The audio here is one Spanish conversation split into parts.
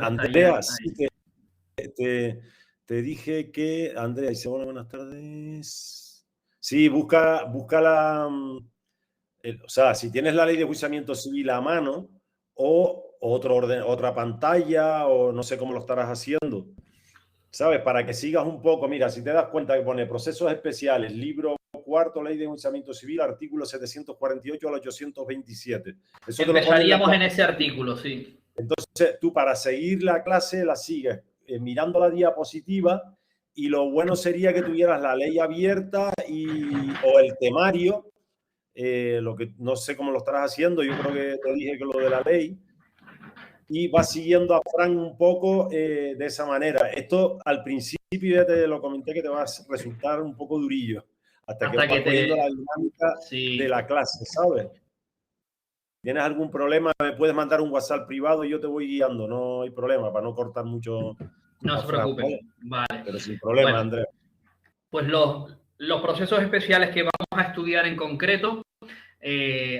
Andrea, sí, te dije que... Andrea dice, hola, buenas tardes. Sí, busca la... o sea, si tienes la ley de enjuiciamiento civil a mano o otra pantalla o no sé cómo lo estarás haciendo, ¿sabes? Para que sigas un poco, mira, si te das cuenta que pone procesos especiales, libro cuarto, ley de enjuiciamiento civil, artículo 748 al 827. Eso te lo pone en la Empezaríamos en clase. ese artículo, sí. Entonces, tú para seguir la clase la sigues mirando la diapositiva y lo bueno sería que tuvieras la ley abierta o el temario, lo que no sé cómo lo estarás haciendo, yo creo que te dije que lo de la ley, y vas siguiendo a Fran un poco de esa manera. Esto al principio ya te lo comenté que te va a resultar un poco durillo, hasta que vas cogiendo la dinámica de la clase, ¿sabes? ¿Tienes algún problema? Me puedes mandar un WhatsApp privado y yo te voy guiando, no hay problema, para no cortar mucho. No se preocupen, vale. Pero sin problema, bueno, Andrés. Pues los procesos especiales que vamos a estudiar en concreto,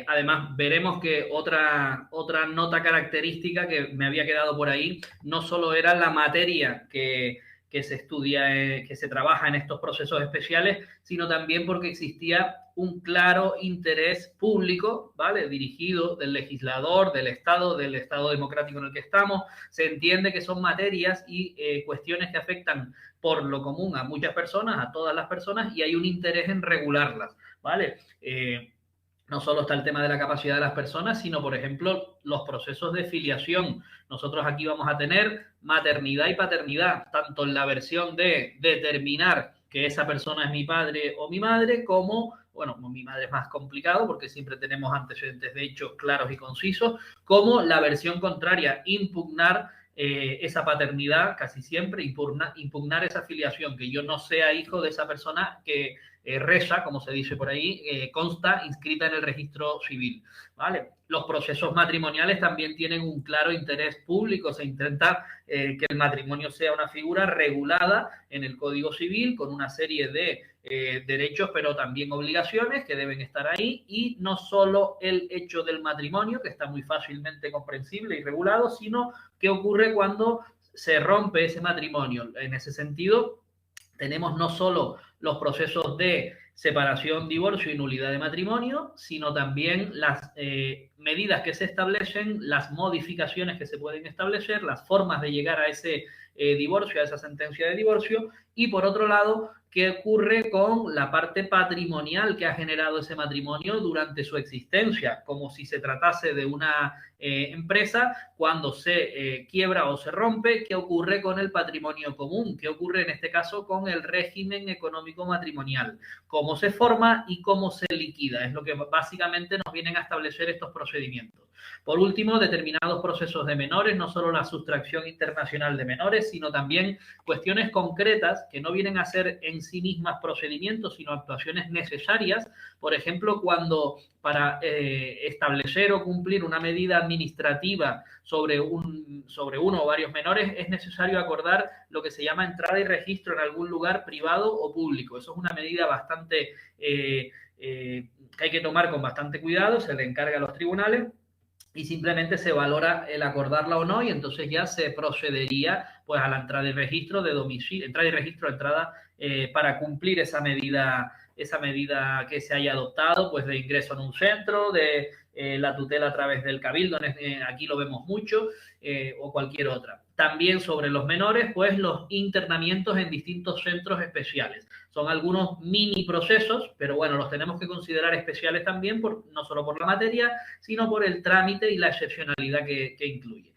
además veremos que otra nota característica que me había quedado por ahí, no solo era la materia que se estudia, que se trabaja en estos procesos especiales, sino también porque existía un claro interés público, ¿vale? Dirigido del legislador, del Estado democrático en el que estamos. Se entiende que son materias y cuestiones que afectan por lo común a muchas personas, a todas las personas, y hay un interés en regularlas, ¿vale? No solo está el tema de la capacidad de las personas, sino, por ejemplo, los procesos de filiación. Nosotros aquí vamos a tener maternidad y paternidad, tanto en la versión de determinar que esa persona es mi padre o mi madre, como, bueno, mi madre es más complicado porque siempre tenemos antecedentes de hechos claros y concisos, como la versión contraria, impugnar esa paternidad, casi siempre, impugnar esa filiación, que yo no sea hijo de esa persona que reza, como se dice por ahí, consta inscrita en el registro civil, ¿vale? Los procesos matrimoniales también tienen un claro interés público, se intenta que el matrimonio sea una figura regulada en el Código Civil con una serie de derechos, pero también obligaciones que deben estar ahí, y no solo el hecho del matrimonio, que está muy fácilmente comprensible y regulado, sino qué ocurre cuando se rompe ese matrimonio. En ese sentido, tenemos no solo los procesos de separación, divorcio y nulidad de matrimonio, sino también las medidas que se establecen, las modificaciones que se pueden establecer, las formas de llegar a ese divorcio, a esa sentencia de divorcio, y por otro lado, qué ocurre con la parte patrimonial que ha generado ese matrimonio durante su existencia, como si se tratase de una empresa, cuando se quiebra o se rompe, qué ocurre con el patrimonio común, qué ocurre en este caso con el régimen económico matrimonial, cómo se forma y cómo se liquida, es lo que básicamente nos vienen a establecer estos procedimientos. Por último, determinados procesos de menores, no solo la sustracción internacional de menores, sino también cuestiones concretas que no vienen a ser en sí mismas procedimientos, sino actuaciones necesarias. Por ejemplo, cuando para establecer o cumplir una medida administrativa sobre uno o varios menores es necesario acordar lo que se llama entrada y registro en algún lugar privado o público. Eso es una medida bastante que hay que tomar con bastante cuidado, se le encarga a los tribunales y simplemente se valora el acordarla o no, y entonces ya se procedería pues a la entrada y registro de domicilio, para cumplir esa medida que se haya adoptado, pues de ingreso en un centro, de la tutela a través del cabildo, aquí lo vemos mucho, o cualquier otra. También sobre los menores, pues los internamientos en distintos centros especiales. Son algunos mini procesos, pero bueno, los tenemos que considerar especiales también, no solo por la materia, sino por el trámite y la excepcionalidad que incluye.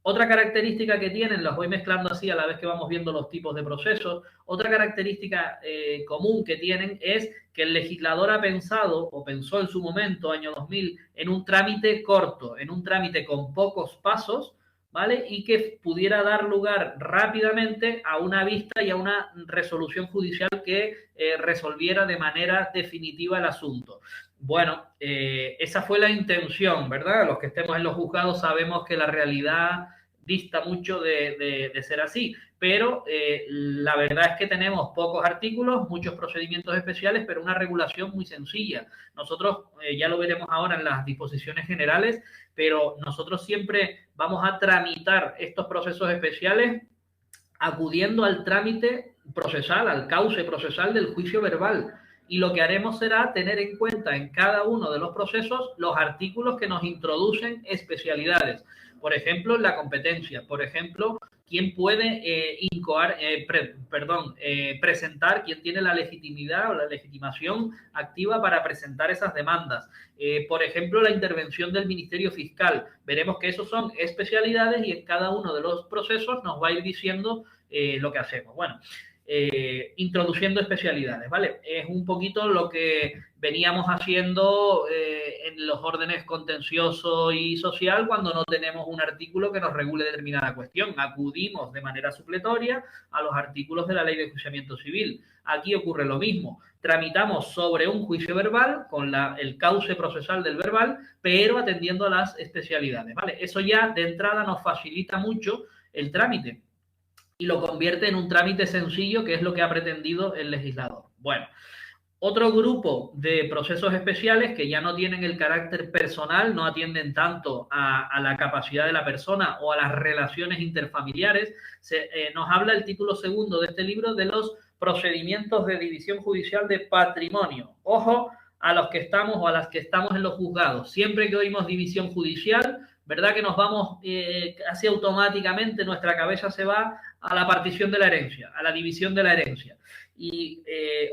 Otra característica que tienen, los voy mezclando así a la vez que vamos viendo los tipos de procesos, otra característica común que tienen es que el legislador ha pensado, o pensó en su momento, año 2000, en un trámite corto, en un trámite con pocos pasos, ¿vale? Y que pudiera dar lugar rápidamente a una vista y a una resolución judicial que resolviera de manera definitiva el asunto. Bueno, esa fue la intención, ¿verdad? Los que estemos en los juzgados sabemos que la realidad dista mucho de ser así, pero la verdad es que tenemos pocos artículos, muchos procedimientos especiales, pero una regulación muy sencilla. Nosotros, ya lo veremos ahora en las disposiciones generales, pero nosotros siempre vamos a tramitar estos procesos especiales acudiendo al trámite procesal, al cauce procesal del juicio verbal. Y lo que haremos será tener en cuenta en cada uno de los procesos los artículos que nos introducen especialidades. Por ejemplo, la competencia. Por ejemplo, quién puede presentar, quién tiene la legitimidad o la legitimación activa para presentar esas demandas. Por ejemplo, la intervención del Ministerio Fiscal. Veremos que esos son especialidades y en cada uno de los procesos nos va a ir diciendo lo que hacemos. Bueno, introduciendo especialidades, ¿vale? Es un poquito lo que veníamos haciendo en los órdenes contencioso y social cuando no tenemos un artículo que nos regule determinada cuestión. Acudimos de manera supletoria a los artículos de la Ley de Enjuiciamiento Civil. Aquí ocurre lo mismo. Tramitamos sobre un juicio verbal con el cauce procesal del verbal, pero atendiendo a las especialidades, ¿vale? Eso ya de entrada nos facilita mucho el trámite y lo convierte en un trámite sencillo, que es lo que ha pretendido el legislador. Bueno, otro grupo de procesos especiales que ya no tienen el carácter personal, no atienden tanto a la capacidad de la persona o a las relaciones interfamiliares. Nos habla el título segundo de este libro de los procedimientos de división judicial de patrimonio. Ojo a los que estamos o a las que estamos en los juzgados. Siempre que oímos división judicial, ¿verdad que nos vamos casi automáticamente, nuestra cabeza se va a la partición de la herencia, a la división de la herencia? Y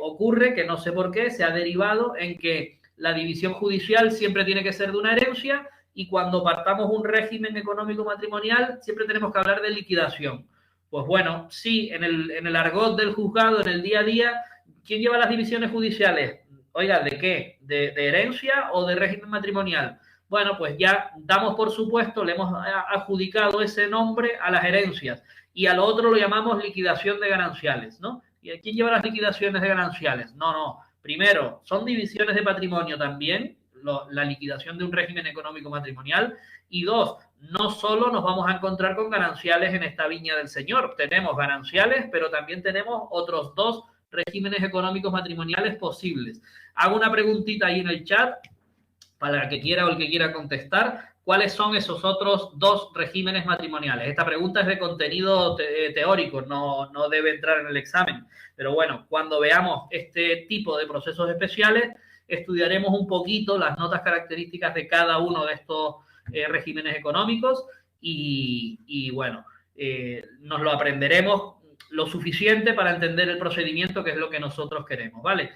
ocurre que no sé por qué se ha derivado en que la división judicial siempre tiene que ser de una herencia y cuando partamos un régimen económico matrimonial siempre tenemos que hablar de liquidación. Pues bueno, sí, en el argot del juzgado, en el día a día, ¿quién lleva las divisiones judiciales? Oiga, ¿de qué? ¿De herencia o de régimen matrimonial? Bueno, pues ya damos por supuesto, le hemos adjudicado ese nombre a las herencias y al otro lo llamamos liquidación de gananciales, ¿no? ¿Y quién lleva las liquidaciones de gananciales? No. Primero, son divisiones de patrimonio también, la liquidación de un régimen económico matrimonial. Y dos, no solo nos vamos a encontrar con gananciales en esta viña del Señor. Tenemos gananciales, pero también tenemos otros dos regímenes económicos matrimoniales posibles. Hago una preguntita ahí en el chat para el que quiera o el que quiera contestar. ¿Cuáles son esos otros dos regímenes matrimoniales? Esta pregunta es de contenido teórico, no debe entrar en el examen. Pero bueno, cuando veamos este tipo de procesos especiales, estudiaremos un poquito las notas características de cada uno de estos regímenes económicos y bueno, nos lo aprenderemos lo suficiente para entender el procedimiento, que es lo que nosotros queremos, ¿vale?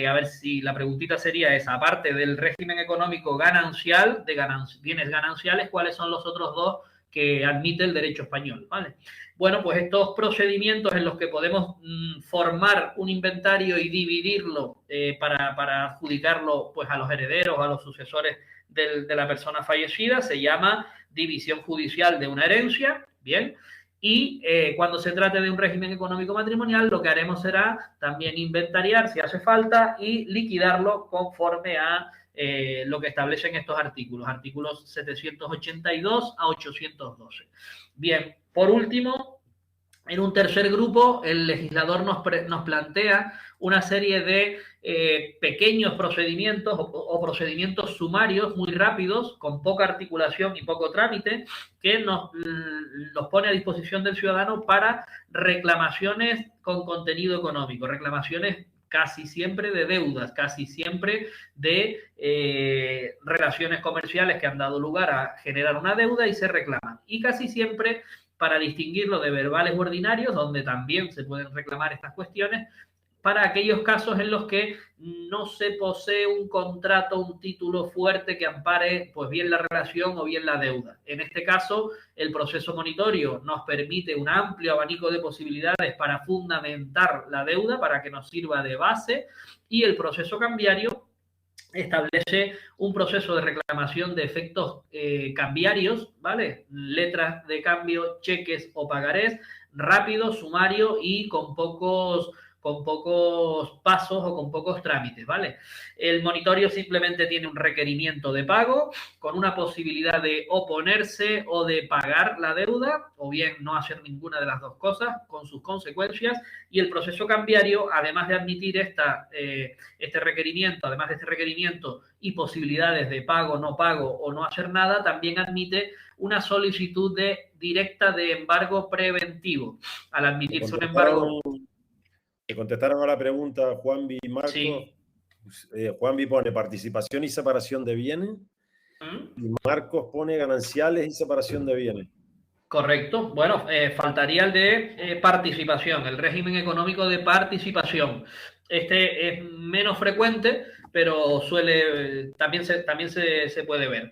A ver si la preguntita sería esa, aparte del régimen económico ganancial, de bienes gananciales, ¿cuáles son los otros dos que admite el derecho español, ¿vale? Bueno, pues estos procedimientos en los que podemos formar un inventario y dividirlo para adjudicarlo pues, a los herederos, a los sucesores de la persona fallecida, se llama división judicial de una herencia, ¿bien? Y cuando se trate de un régimen económico matrimonial, lo que haremos será también inventariar si hace falta y liquidarlo conforme a lo que establecen estos artículos 782 a 812. Bien, por último, en un tercer grupo, el legislador nos plantea una serie de pequeños procedimientos o procedimientos sumarios muy rápidos, con poca articulación y poco trámite, que nos pone a disposición del ciudadano para reclamaciones con contenido económico, reclamaciones casi siempre de deudas, casi siempre de relaciones comerciales que han dado lugar a generar una deuda y se reclaman. Y casi siempre, para distinguirlo de verbales ordinarios, donde también se pueden reclamar estas cuestiones, para aquellos casos en los que no se posee un contrato, un título fuerte que ampare pues bien la relación o bien la deuda. En este caso, el proceso monitorio nos permite un amplio abanico de posibilidades para fundamentar la deuda, para que nos sirva de base, y el proceso cambiario establece un proceso de reclamación de efectos cambiarios, ¿vale? Letras de cambio, cheques o pagarés, rápido, sumario y con pocos con pocos pasos o con pocos trámites, ¿vale? El monitorio simplemente tiene un requerimiento de pago con una posibilidad de oponerse o de pagar la deuda o bien no hacer ninguna de las dos cosas con sus consecuencias, y el proceso cambiario, además de admitir este requerimiento, además de este requerimiento y posibilidades de pago, no pago o no hacer nada, también admite una solicitud directa de embargo preventivo. Al admitirse un embargo... ¿Te contestaron a la pregunta Juanvi y Marcos? Sí. Juanvi pone participación y separación de bienes y Marcos pone gananciales y separación de bienes. Correcto. Bueno, faltaría el de participación, el régimen económico de participación. Este es menos frecuente, pero también se puede ver.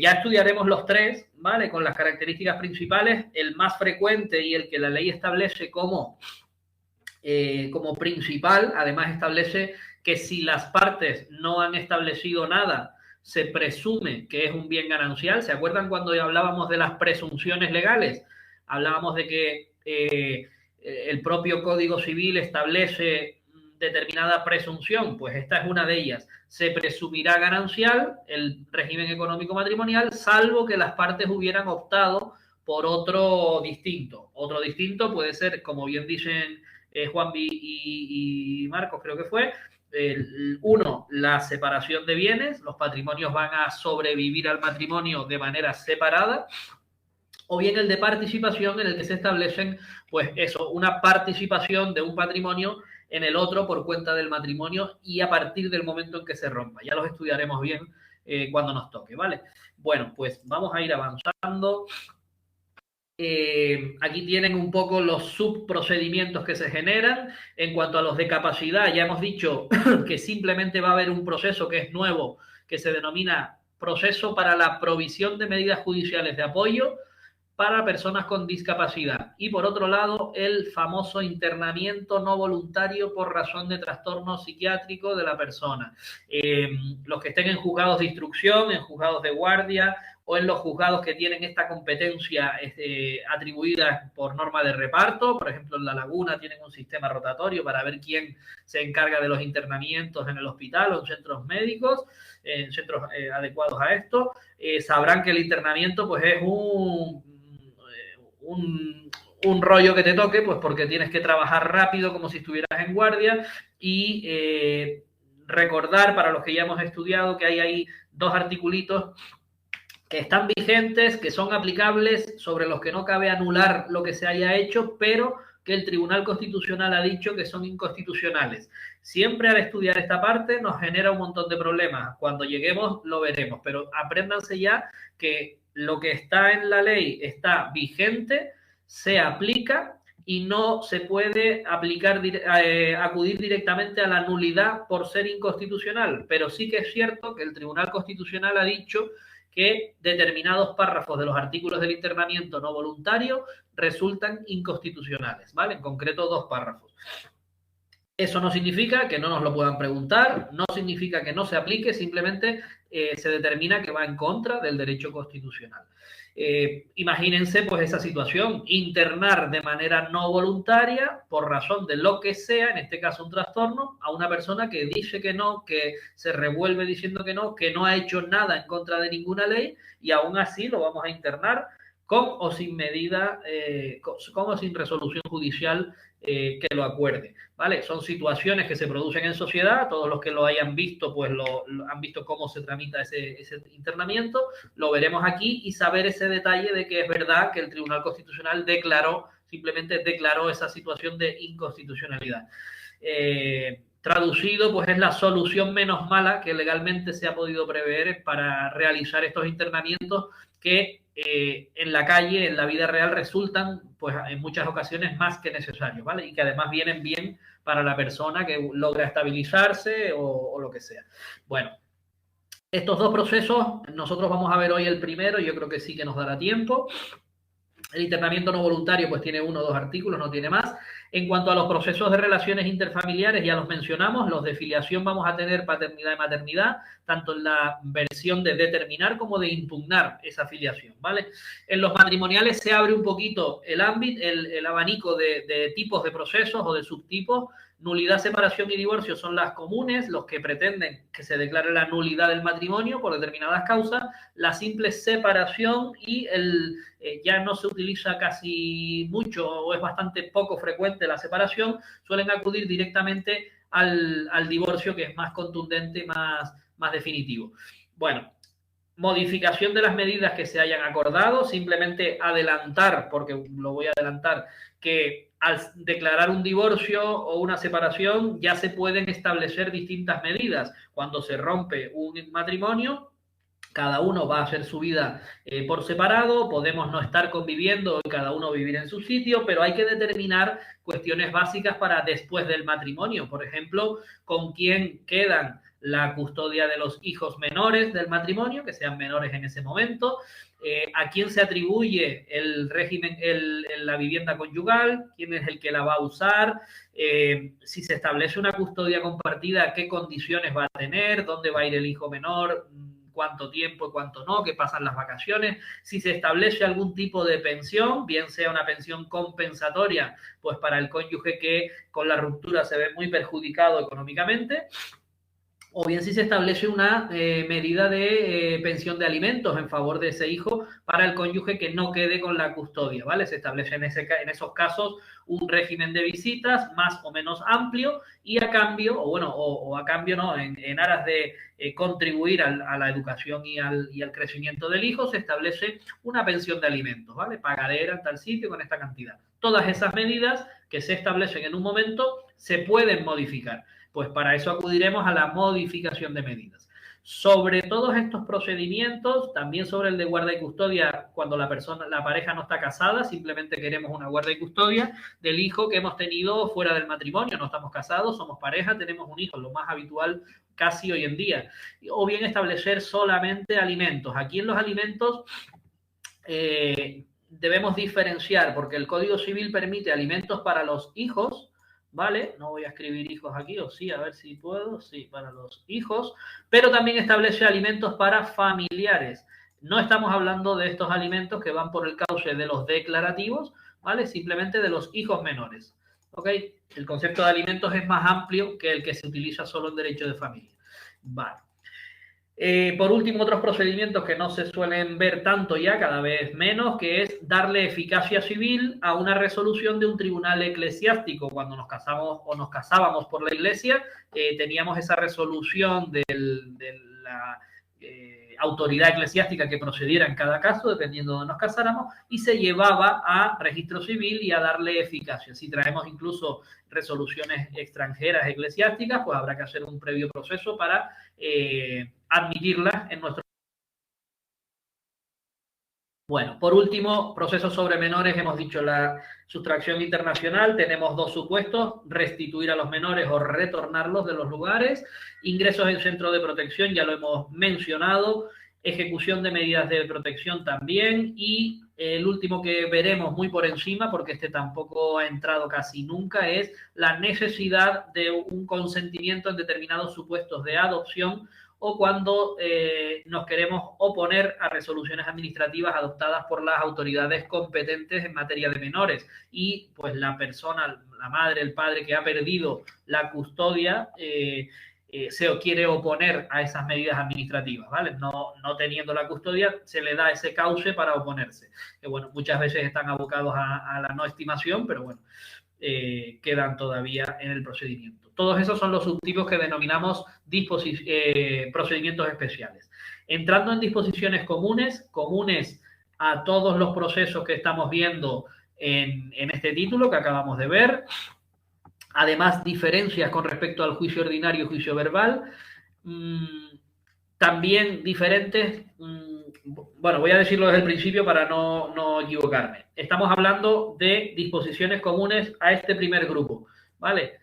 Ya estudiaremos los tres, ¿vale? Con las características principales. El más frecuente y el que la ley establece como principal, además establece que si las partes no han establecido nada, se presume que es un bien ganancial. ¿Se acuerdan cuando hablábamos de las presunciones legales? Hablábamos de que el propio Código Civil establece determinada presunción, pues esta es una de ellas. Se presumirá ganancial el régimen económico matrimonial, salvo que las partes hubieran optado por otro distinto. Otro distinto puede ser, como bien dicen Juanvi y Marcos, creo que fue, uno, la separación de bienes, los patrimonios van a sobrevivir al matrimonio de manera separada, o bien el de participación, en el que se establecen, pues eso, una participación de un patrimonio en el otro por cuenta del matrimonio y a partir del momento en que se rompa. Ya los estudiaremos bien cuando nos toque, ¿vale? Bueno, pues vamos a ir avanzando. Aquí tienen un poco los subprocedimientos que se generan. En cuanto a los de capacidad, ya hemos dicho que simplemente va a haber un proceso que es nuevo, que se denomina proceso para la provisión de medidas judiciales de apoyo para personas con discapacidad. Y por otro lado, el famoso internamiento no voluntario por razón de trastorno psiquiátrico de la persona. Los que estén en juzgados de instrucción, en juzgados de guardia o en los juzgados que tienen esta competencia atribuida por norma de reparto, por ejemplo en La Laguna tienen un sistema rotatorio para ver quién se encarga de los internamientos en el hospital o en centros médicos, en centros adecuados a esto, sabrán que el internamiento pues es un rollo que te toque, pues porque tienes que trabajar rápido como si estuvieras en guardia y recordar, para los que ya hemos estudiado, que hay ahí dos articulitos que están vigentes, que son aplicables, sobre los que no cabe anular lo que se haya hecho, pero que el Tribunal Constitucional ha dicho que son inconstitucionales. Siempre al estudiar esta parte nos genera un montón de problemas. Cuando lleguemos lo veremos, pero apréndanse ya que lo que está en la ley está vigente, se aplica y no se puede acudir directamente a la nulidad por ser inconstitucional. Pero sí que es cierto que el Tribunal Constitucional ha dicho que determinados párrafos de los artículos del internamiento no voluntario resultan inconstitucionales, ¿vale? En concreto, 2 párrafos. Eso no significa que no nos lo puedan preguntar, no significa que no se aplique, simplemente se determina que va en contra del derecho constitucional. Imagínense pues esa situación, internar de manera no voluntaria por razón de lo que sea, en este caso un trastorno, a una persona que dice que no, que se revuelve diciendo que no ha hecho nada en contra de ninguna ley y aún así lo vamos a internar con o sin medida, con o sin resolución judicial que lo acuerde, ¿vale? Son situaciones que se producen en sociedad, todos los que lo hayan visto, pues lo han visto cómo se tramita ese internamiento, lo veremos aquí y saber ese detalle de que es verdad que el Tribunal Constitucional simplemente declaró esa situación de inconstitucionalidad. Traducido, pues es la solución menos mala que legalmente se ha podido prever para realizar estos internamientos que en la calle, en la vida real, resultan, pues en muchas ocasiones, más que necesarios, ¿vale? Y que además vienen bien para la persona que logra estabilizarse o lo que sea. Bueno, estos 2 procesos, nosotros vamos a ver hoy el primero, yo creo que sí que nos dará tiempo. El internamiento no voluntario pues tiene 1 o 2 artículos, no tiene más. En cuanto a los procesos de relaciones interfamiliares, ya los mencionamos, los de filiación vamos a tener paternidad y maternidad, tanto en la versión de determinar como de impugnar esa filiación, ¿vale? En los matrimoniales se abre un poquito el ámbito, el abanico de tipos de procesos o de subtipos. Nulidad, separación y divorcio son las comunes, los que pretenden que se declare la nulidad del matrimonio por determinadas causas. La simple separación y ya no se utiliza casi mucho o es bastante poco frecuente la separación, suelen acudir directamente al divorcio, que es más contundente, más definitivo. Bueno, modificación de las medidas que se hayan acordado, simplemente adelantar, porque lo voy a adelantar, que al declarar un divorcio o una separación ya se pueden establecer distintas medidas. Cuando se rompe un matrimonio, cada uno va a hacer su vida por separado, podemos no estar conviviendo y cada uno vivir en su sitio, pero hay que determinar cuestiones básicas para después del matrimonio. Por ejemplo, con quién quedan la custodia de los hijos menores del matrimonio, que sean menores en ese momento, a quién se atribuye el régimen, la vivienda conyugal, quién es el que la va a usar, si se establece una custodia compartida, qué condiciones va a tener, dónde va a ir el hijo menor, cuánto tiempo y cuánto no, qué pasan las vacaciones, si se establece algún tipo de pensión, bien sea una pensión compensatoria, pues para el cónyuge que con la ruptura se ve muy perjudicado económicamente, o bien si se establece una medida de pensión de alimentos en favor de ese hijo para el cónyuge que no quede con la custodia, ¿vale? Se establece en esos casos un régimen de visitas más o menos amplio y a cambio, o a cambio no, en aras de contribuir a la educación y al crecimiento del hijo, se establece una pensión de alimentos, ¿vale? Pagadera en tal sitio con esta cantidad. Todas esas medidas que se establecen en un momento se pueden modificar. Pues para eso acudiremos a la modificación de medidas. Sobre todos estos procedimientos, también sobre el de guarda y custodia, cuando la pareja no está casada, simplemente queremos una guarda y custodia del hijo que hemos tenido fuera del matrimonio, no estamos casados, somos pareja, tenemos un hijo, lo más habitual casi hoy en día. O bien establecer solamente alimentos. Aquí en los alimentos debemos diferenciar, porque el Código Civil permite alimentos para los hijos, ¿vale? No voy a escribir hijos aquí, o sí, a ver si puedo, sí, para los hijos, pero también establece alimentos para familiares. No estamos hablando de estos alimentos que van por el cauce de los declarativos, ¿vale? Simplemente de los hijos menores, ¿ok? El concepto de alimentos es más amplio que el que se utiliza solo en derecho de familia, ¿vale? Por último, otros procedimientos que no se suelen ver tanto ya, cada vez menos, que es darle eficacia civil a una resolución de un tribunal eclesiástico. Cuando nos casamos o nos casábamos por la iglesia, teníamos esa resolución de la autoridad eclesiástica que procediera en cada caso, dependiendo de donde nos casáramos, y se llevaba a registro civil y a darle eficacia. Si traemos incluso resoluciones extranjeras eclesiásticas, pues habrá que hacer un previo proceso para admitirlas en nuestro. Bueno, por último, procesos sobre menores, hemos dicho la sustracción internacional, tenemos 2 supuestos, restituir a los menores o retornarlos de los lugares, ingresos en centro de protección, ya lo hemos mencionado, ejecución de medidas de protección también, y el último que veremos muy por encima, porque este tampoco ha entrado casi nunca, es la necesidad de un consentimiento en determinados supuestos de adopción o cuando nos queremos oponer a resoluciones administrativas adoptadas por las autoridades competentes en materia de menores y pues la persona, la madre, el padre que ha perdido la custodia se quiere oponer a esas medidas administrativas, ¿vale? No teniendo la custodia se le da ese cauce para oponerse, que bueno, muchas veces están abocados a la no estimación, pero bueno, quedan todavía en el procedimiento. Todos esos son los subtipos que denominamos procedimientos especiales. Entrando en disposiciones comunes a todos los procesos que estamos viendo en este título que acabamos de ver. Además, diferencias con respecto al juicio ordinario y juicio verbal. También diferentes. Bueno, voy a decirlo desde el principio para no equivocarme. Estamos hablando de disposiciones comunes a este primer grupo, ¿vale?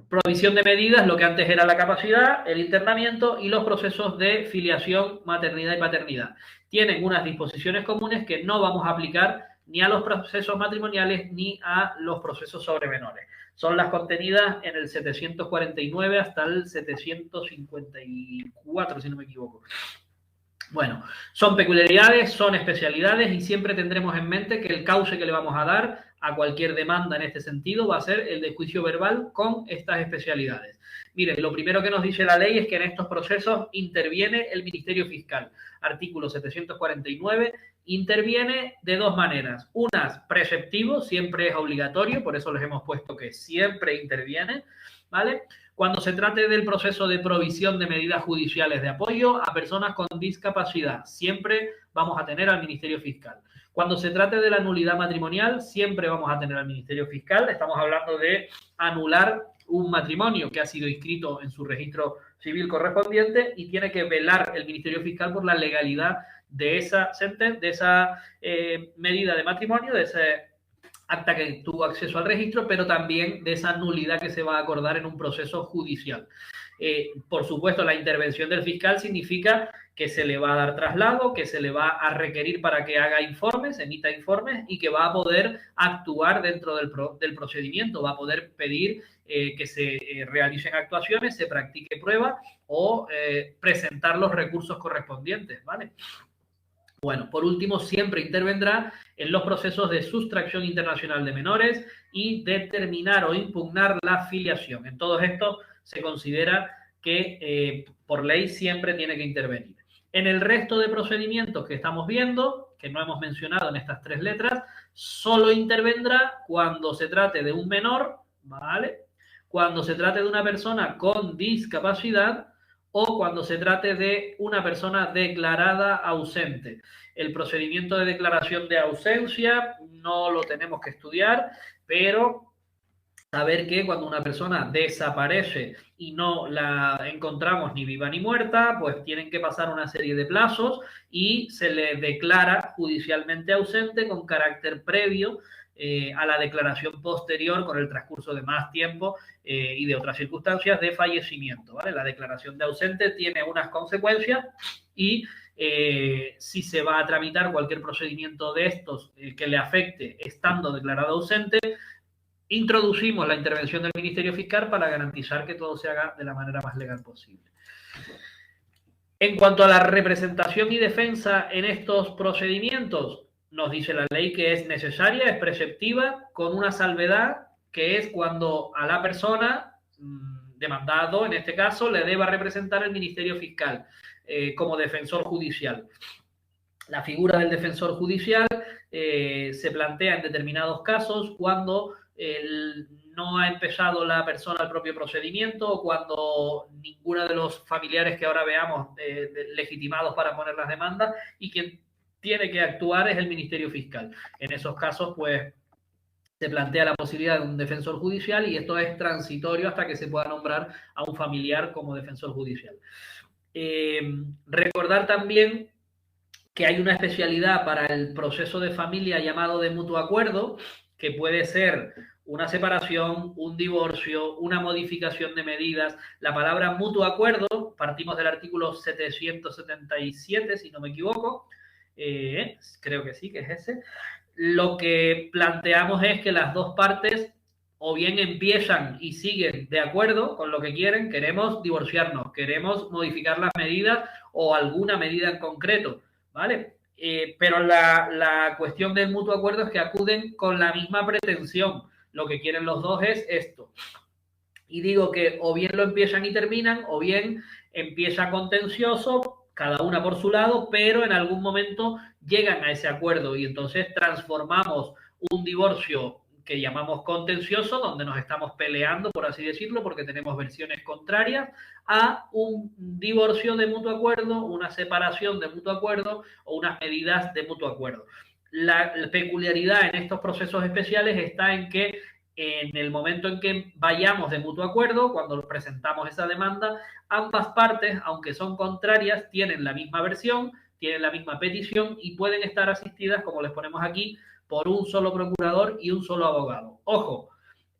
Provisión de medidas, lo que antes era la capacidad, el internamiento y los procesos de filiación, maternidad y paternidad. Tienen unas disposiciones comunes que no vamos a aplicar ni a los procesos matrimoniales ni a los procesos sobre menores. Son las contenidas en el 749 hasta el 754, si no me equivoco. Bueno, son peculiaridades, son especialidades y siempre tendremos en mente que el cauce que le vamos a dar a cualquier demanda en este sentido va a ser el de juicio verbal con estas especialidades. Miren, lo primero que nos dice la ley es que en estos procesos interviene el Ministerio Fiscal. Artículo 749, interviene de dos maneras. Unas, preceptivo, siempre es obligatorio, por eso les hemos puesto que siempre interviene, ¿vale? Cuando se trate del proceso de provisión de medidas judiciales de apoyo a personas con discapacidad, siempre vamos a tener al Ministerio Fiscal. Cuando se trate de la nulidad matrimonial, siempre vamos a tener al Ministerio Fiscal. Estamos hablando de anular un matrimonio que ha sido inscrito en su registro civil correspondiente y tiene que velar el Ministerio Fiscal por la legalidad de esa medida de matrimonio, de ese acta que tuvo acceso al registro, pero también de esa nulidad que se va a acordar en un proceso judicial. Por supuesto, la intervención del fiscal significa que se le va a dar traslado, que se le va a requerir para que haga informes, emita informes y que va a poder actuar dentro del procedimiento, va a poder pedir que se realicen actuaciones, se practique prueba o presentar los recursos correspondientes, ¿vale? Bueno, por último, siempre intervendrá en los procesos de sustracción internacional de menores y determinar o impugnar la filiación. En todos estos se considera que por ley siempre tiene que intervenir. En el resto de procedimientos que estamos viendo, que no hemos mencionado en estas tres letras, solo intervendrá cuando se trate de un menor, ¿vale? Cuando se trate de una persona con discapacidad o cuando se trate de una persona declarada ausente. El procedimiento de declaración de ausencia no lo tenemos que estudiar, pero saber que cuando una persona desaparece y no la encontramos ni viva ni muerta, pues tienen que pasar una serie de plazos y se le declara judicialmente ausente con carácter previo a la declaración posterior con el transcurso de más tiempo y de otras circunstancias de fallecimiento, ¿vale? La declaración de ausente tiene unas consecuencias y si se va a tramitar cualquier procedimiento de estos que le afecte estando declarado ausente, introducimos la intervención del Ministerio Fiscal para garantizar que todo se haga de la manera más legal posible. En cuanto a la representación y defensa en estos procedimientos, nos dice la ley que es necesaria, es preceptiva, con una salvedad, que es cuando a la persona demandado, en este caso, le deba representar el Ministerio Fiscal como defensor judicial. La figura del defensor judicial se plantea en determinados casos cuando no ha empezado la persona el propio procedimiento o cuando ninguno de los familiares que ahora veamos legitimados para poner las demandas y quien tiene que actuar es el Ministerio Fiscal. En esos casos, pues, se plantea la posibilidad de un defensor judicial y esto es transitorio hasta que se pueda nombrar a un familiar como defensor judicial. Recordar también que hay una especialidad para el proceso de familia llamado de mutuo acuerdo, que puede ser una separación, un divorcio, una modificación de medidas. La palabra mutuo acuerdo, partimos del artículo 777, si no me equivoco, creo que sí, que es ese. Lo que planteamos es que las dos partes o bien empiezan y siguen de acuerdo con lo que quieren, queremos divorciarnos, queremos modificar las medidas o alguna medida en concreto, ¿vale? Pero la cuestión del mutuo acuerdo es que acuden con la misma pretensión. Lo que quieren los dos es esto. Y digo que o bien lo empiezan y terminan, o bien empieza contencioso, cada una por su lado, pero en algún momento llegan a ese acuerdo y entonces transformamos un divorcio que llamamos contencioso, donde nos estamos peleando, por así decirlo, porque tenemos versiones contrarias, a un divorcio de mutuo acuerdo, una separación de mutuo acuerdo o unas medidas de mutuo acuerdo. La peculiaridad en estos procesos especiales está en que en el momento en que vayamos de mutuo acuerdo, cuando presentamos esa demanda, ambas partes, aunque son contrarias, tienen la misma versión, tienen la misma petición y pueden estar asistidas, como les ponemos aquí, por un solo procurador y un solo abogado. Ojo,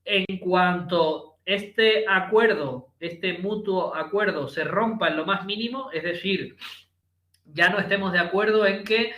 en cuanto este acuerdo, este mutuo acuerdo se rompa en lo más mínimo, es decir, ya no estemos de acuerdo en que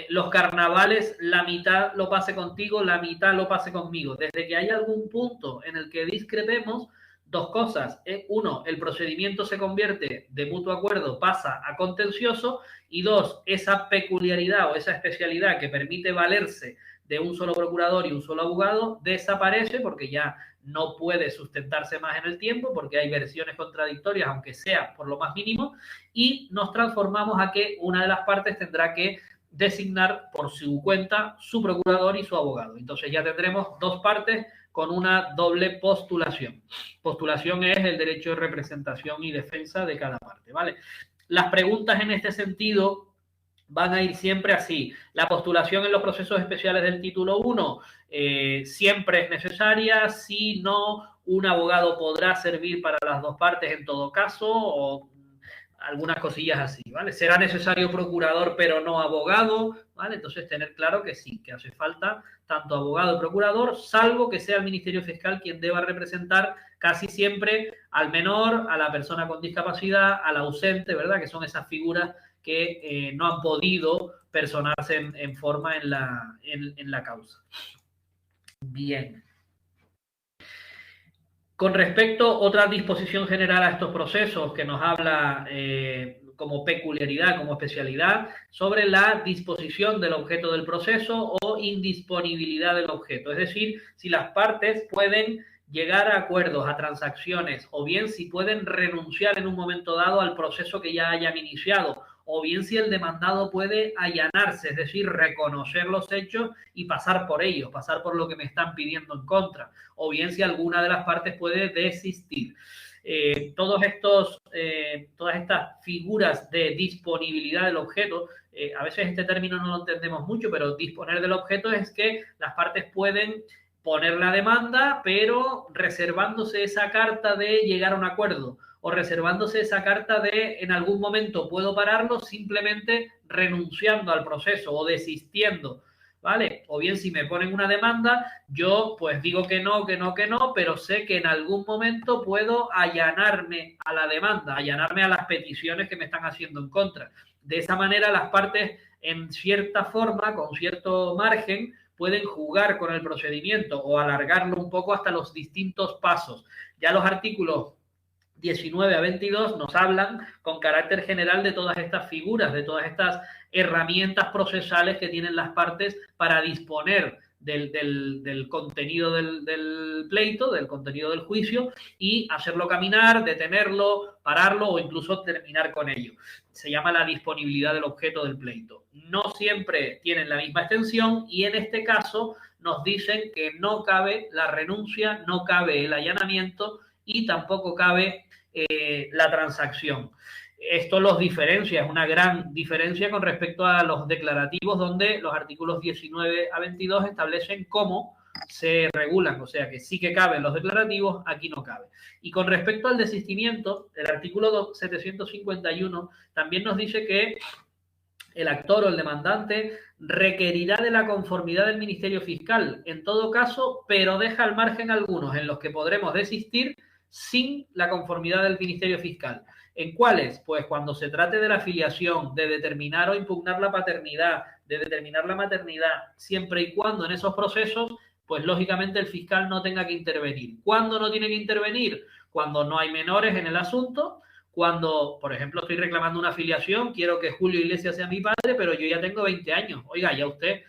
los carnavales la mitad lo pase contigo, la mitad lo pase conmigo. Desde que hay algún punto en el que discrepemos, dos cosas. Uno, el procedimiento se convierte de mutuo acuerdo, pasa a contencioso. Y dos, esa peculiaridad o esa especialidad que permite valerse de un solo procurador y un solo abogado desaparece porque ya no puede sustentarse más en el tiempo, porque hay versiones contradictorias, aunque sea por lo más mínimo, y nos transformamos a que una de las partes tendrá que designar por su cuenta su procurador y su abogado. Entonces ya tendremos dos partes con una doble postulación. Postulación es el derecho de representación y defensa de cada parte, ¿vale? Las preguntas en este sentido van a ir siempre así. La postulación en los procesos especiales del título 1 siempre es necesaria. Si no, un abogado podrá servir para las dos partes en todo caso, o algunas cosillas así, ¿vale? Será necesario procurador, pero no abogado, ¿vale? Entonces, tener claro que sí, que hace falta tanto abogado y procurador, salvo que sea el Ministerio Fiscal quien deba representar casi siempre al menor, a la persona con discapacidad, al ausente, ¿verdad? Que son esas figuras que no han podido personarse en forma en la causa. Bien. Con respecto, otra disposición general a estos procesos que nos habla como peculiaridad, como especialidad, sobre la disposición del objeto del proceso o indisponibilidad del objeto. Es decir, si las partes pueden llegar a acuerdos, a transacciones, o bien si pueden renunciar en un momento dado al proceso que ya hayan iniciado, o bien si el demandado puede allanarse, es decir, reconocer los hechos y pasar por ellos, pasar por lo que me están pidiendo en contra, o bien si alguna de las partes puede desistir. Todas estas figuras de disponibilidad del objeto, a veces este término no lo entendemos mucho, pero disponer del objeto es que las partes pueden poner la demanda, pero reservándose esa carta de llegar a un acuerdo, o reservándose esa carta de en algún momento puedo pararlo, simplemente renunciando al proceso o desistiendo, ¿vale? O bien si me ponen una demanda, yo pues digo que no, pero sé que en algún momento puedo allanarme a la demanda, allanarme a las peticiones que me están haciendo en contra. De esa manera las partes, en cierta forma, con cierto margen, pueden jugar con el procedimiento o alargarlo un poco hasta los distintos pasos. Ya los artículos 19 a 22 nos hablan con carácter general de todas estas figuras, de todas estas herramientas procesales que tienen las partes para disponer del contenido del pleito, del contenido del juicio, y hacerlo caminar, detenerlo, pararlo o incluso terminar con ello. Se llama la disponibilidad del objeto del pleito. No siempre tienen la misma extensión y en este caso nos dicen que no cabe la renuncia, no cabe el allanamiento y tampoco cabe la transacción. Esto los diferencia, es una gran diferencia con respecto a los declarativos, donde los artículos 19 a 22 establecen cómo se regulan, o sea que sí que caben los declarativos, aquí no cabe. Y con respecto al desistimiento, el artículo 751 también nos dice que el actor o el demandante requerirá de la conformidad del Ministerio Fiscal, en todo caso, pero deja al margen algunos en los que podremos desistir sin la conformidad del Ministerio Fiscal. ¿En cuáles? Pues cuando se trate de la filiación, de determinar o impugnar la paternidad, de determinar la maternidad, siempre y cuando en esos procesos, pues lógicamente el fiscal no tenga que intervenir. ¿Cuándo no tiene que intervenir? Cuando no hay menores en el asunto, cuando, por ejemplo, estoy reclamando una filiación, quiero que Julio Iglesias sea mi padre, pero yo ya tengo 20 años. Oiga, ya usted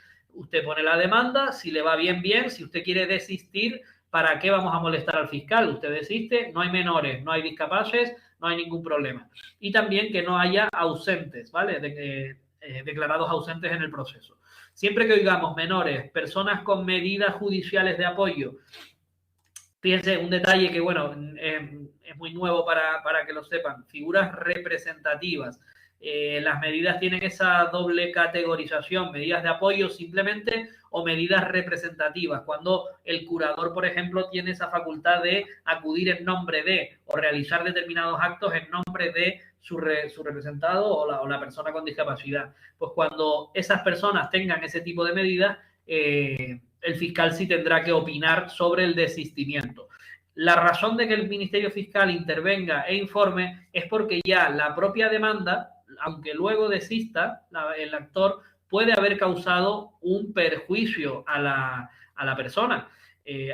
pone la demanda, si le va bien, bien, si usted quiere desistir, ¿para qué vamos a molestar al fiscal? Usted desiste, no hay menores, no hay discapaces, no hay ningún problema. Y también que no haya ausentes, ¿vale? Declarados ausentes en el proceso. Siempre que oigamos menores, personas con medidas judiciales de apoyo, fíjense, un detalle que, bueno, es muy nuevo para que lo sepan, figuras representativas. Las medidas tienen esa doble categorización, medidas de apoyo simplemente o medidas representativas. Cuando el curador, por ejemplo, tiene esa facultad de acudir en nombre de o realizar determinados actos en nombre de su representado o la persona con discapacidad. Pues cuando esas personas tengan ese tipo de medidas, el fiscal sí tendrá que opinar sobre el desistimiento. La razón de que el Ministerio Fiscal intervenga e informe es porque ya la propia demanda, aunque luego desista el actor, puede haber causado un perjuicio a la persona.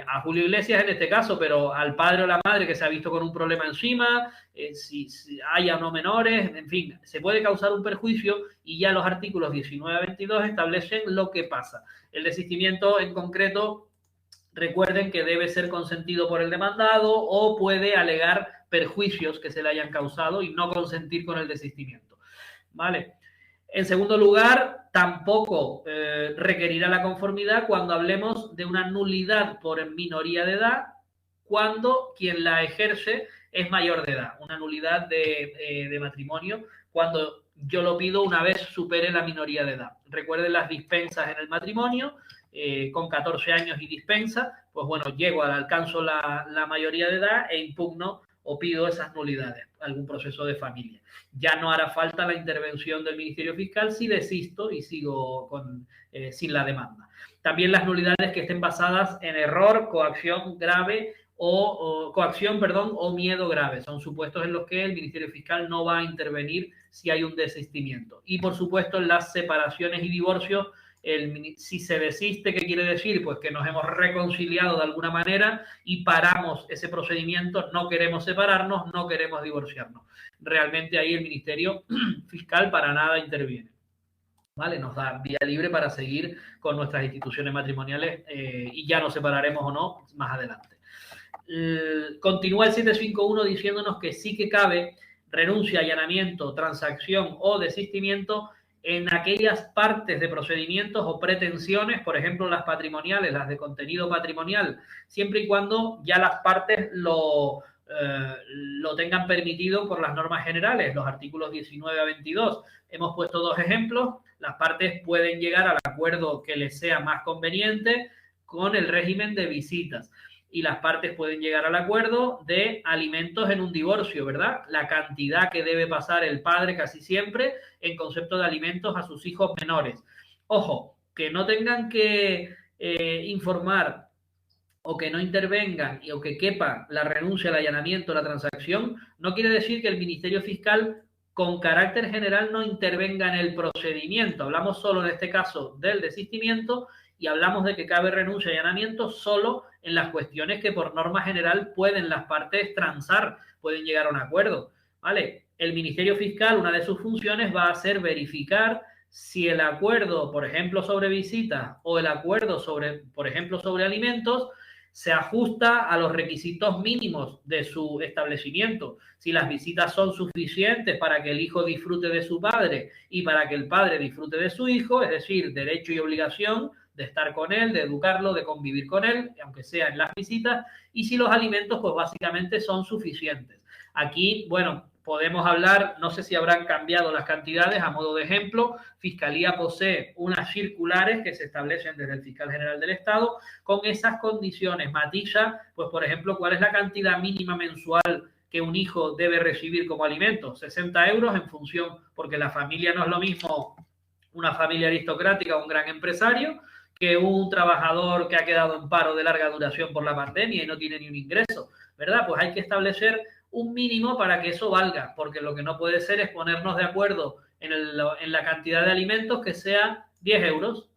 A Julio Iglesias en este caso, pero al padre o la madre que se ha visto con un problema encima, si haya o no menores, en fin, se puede causar un perjuicio y ya los artículos 19 a 22 establecen lo que pasa. El desistimiento en concreto, recuerden que debe ser consentido por el demandado o puede alegar perjuicios que se le hayan causado y no consentir con el desistimiento. ¿Vale? En segundo lugar, tampoco requerirá la conformidad cuando hablemos de una nulidad por minoría de edad cuando quien la ejerce es mayor de edad. Una nulidad de matrimonio cuando yo lo pido una vez supere la minoría de edad. Recuerden las dispensas en el matrimonio, con 14 años y dispensa, pues bueno, alcanzo la mayoría de edad e impugno o pido esas nulidades, algún proceso de familia. Ya no hará falta la intervención del Ministerio Fiscal si desisto y sigo sin la demanda. También las nulidades que estén basadas en error, coacción grave o miedo grave. Son supuestos en los que el Ministerio Fiscal no va a intervenir si hay un desistimiento. Y, por supuesto, en las separaciones y divorcios, si se desiste, ¿qué quiere decir? Pues que nos hemos reconciliado de alguna manera y paramos ese procedimiento, no queremos separarnos, no queremos divorciarnos. Realmente ahí el Ministerio Fiscal para nada interviene. ¿Vale? Nos da vía libre para seguir con nuestras instituciones matrimoniales y ya nos separaremos o no más adelante. Continúa el 751 diciéndonos que sí que cabe renuncia, allanamiento, transacción o desistimiento en aquellas partes de procedimientos o pretensiones, por ejemplo, las patrimoniales, las de contenido patrimonial, siempre y cuando ya las partes lo tengan permitido por las normas generales, los artículos 19 a 22. Hemos puesto dos ejemplos. Las partes pueden llegar al acuerdo que les sea más conveniente con el régimen de visitas. Y las partes pueden llegar al acuerdo de alimentos en un divorcio, ¿verdad? La cantidad que debe pasar el padre casi siempre en concepto de alimentos a sus hijos menores. Ojo, que no tengan que informar o que no intervengan o que quepa la renuncia, el allanamiento, la transacción, no quiere decir que el Ministerio Fiscal con carácter general no intervenga en el procedimiento. Hablamos solo en este caso del desistimiento y hablamos de que cabe renuncia y allanamiento solo en las cuestiones que por norma general pueden las partes transar, pueden llegar a un acuerdo, ¿vale? El Ministerio Fiscal, una de sus funciones va a ser verificar si el acuerdo, por ejemplo, sobre visitas o el acuerdo sobre, por ejemplo, sobre alimentos, se ajusta a los requisitos mínimos de su establecimiento. Si las visitas son suficientes para que el hijo disfrute de su padre y para que el padre disfrute de su hijo, es decir, derecho y obligación de estar con él, de educarlo, de convivir con él, aunque sea en las visitas, y si los alimentos, pues básicamente son suficientes. Aquí, bueno, podemos hablar, no sé si habrán cambiado las cantidades, a modo de ejemplo, Fiscalía posee unas circulares que se establecen desde el Fiscal General del Estado con esas condiciones. Matiza, pues por ejemplo, cuál es la cantidad mínima mensual que un hijo debe recibir como alimento, 60 euros en función, porque la familia no es lo mismo una familia aristocrática o un gran empresario que un trabajador que ha quedado en paro de larga duración por la pandemia y no tiene ni un ingreso, ¿verdad? Pues hay que establecer un mínimo para que eso valga, porque lo que no puede ser es ponernos de acuerdo en la cantidad de alimentos que sea 10 euros.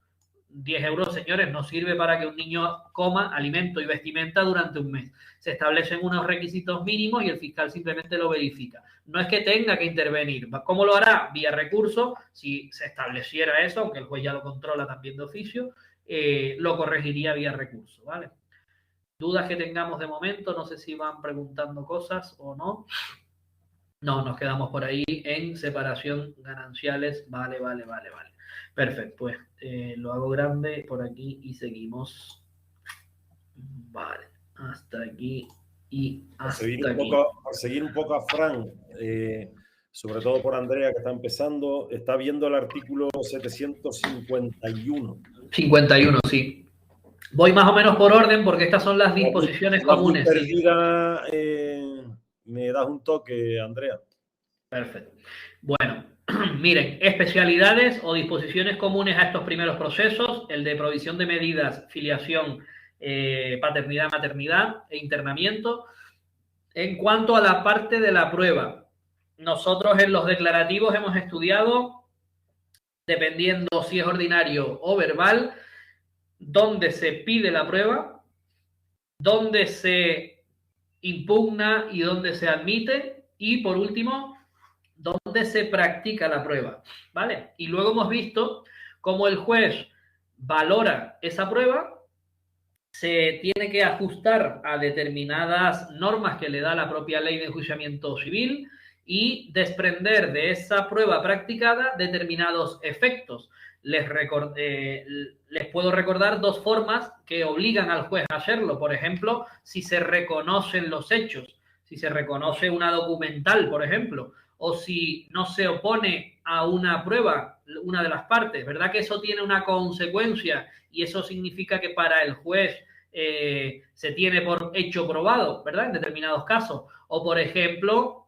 10 euros, señores, no sirve para que un niño coma alimento y vestimenta durante un mes. Se establecen unos requisitos mínimos y el fiscal simplemente lo verifica. No es que tenga que intervenir. ¿Cómo lo hará? Vía recurso. Si se estableciera eso, aunque el juez ya lo controla también de oficio, lo corregiría vía recurso, ¿vale? Dudas que tengamos de momento, no sé si van preguntando cosas o no. No, nos quedamos por ahí en separación gananciales. Vale. Perfecto, pues lo hago grande por aquí y seguimos. Vale, hasta aquí y hasta aquí. Por seguir un poco a Fran, sobre todo por Andrea que está empezando, está viendo el artículo 751. 51, sí. Voy más o menos por orden porque estas son las disposiciones comunes. Perdida, me das un toque, Andrea. Perfecto. Bueno, miren, especialidades o disposiciones comunes a estos primeros procesos, el de provisión de medidas, filiación paternidad, maternidad e internamiento. En cuanto a la parte de la prueba, nosotros en los declarativos hemos estudiado, dependiendo si es ordinario o verbal, dónde se pide la prueba, dónde se impugna y dónde se admite, y por último, dónde se practica la prueba, ¿vale? Y luego hemos visto cómo el juez valora esa prueba, se tiene que ajustar a determinadas normas que le da la propia ley de enjuiciamiento civil y desprender de esa prueba practicada determinados efectos. Les puedo recordar dos formas que obligan al juez a hacerlo. Por ejemplo, si se reconocen los hechos, si se reconoce una documental, por ejemplo, o si no se opone a una prueba, una de las partes, ¿verdad? Que eso tiene una consecuencia y eso significa que para el juez se tiene por hecho probado, ¿verdad? En determinados casos. O, por ejemplo,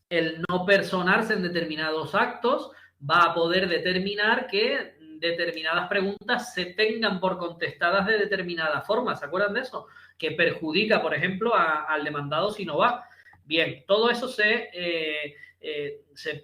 el no personarse en determinados actos va a poder determinar que determinadas preguntas se tengan por contestadas de determinada forma. ¿Se acuerdan de eso? Que perjudica, por ejemplo, al demandado si no va. Bien, todo eso se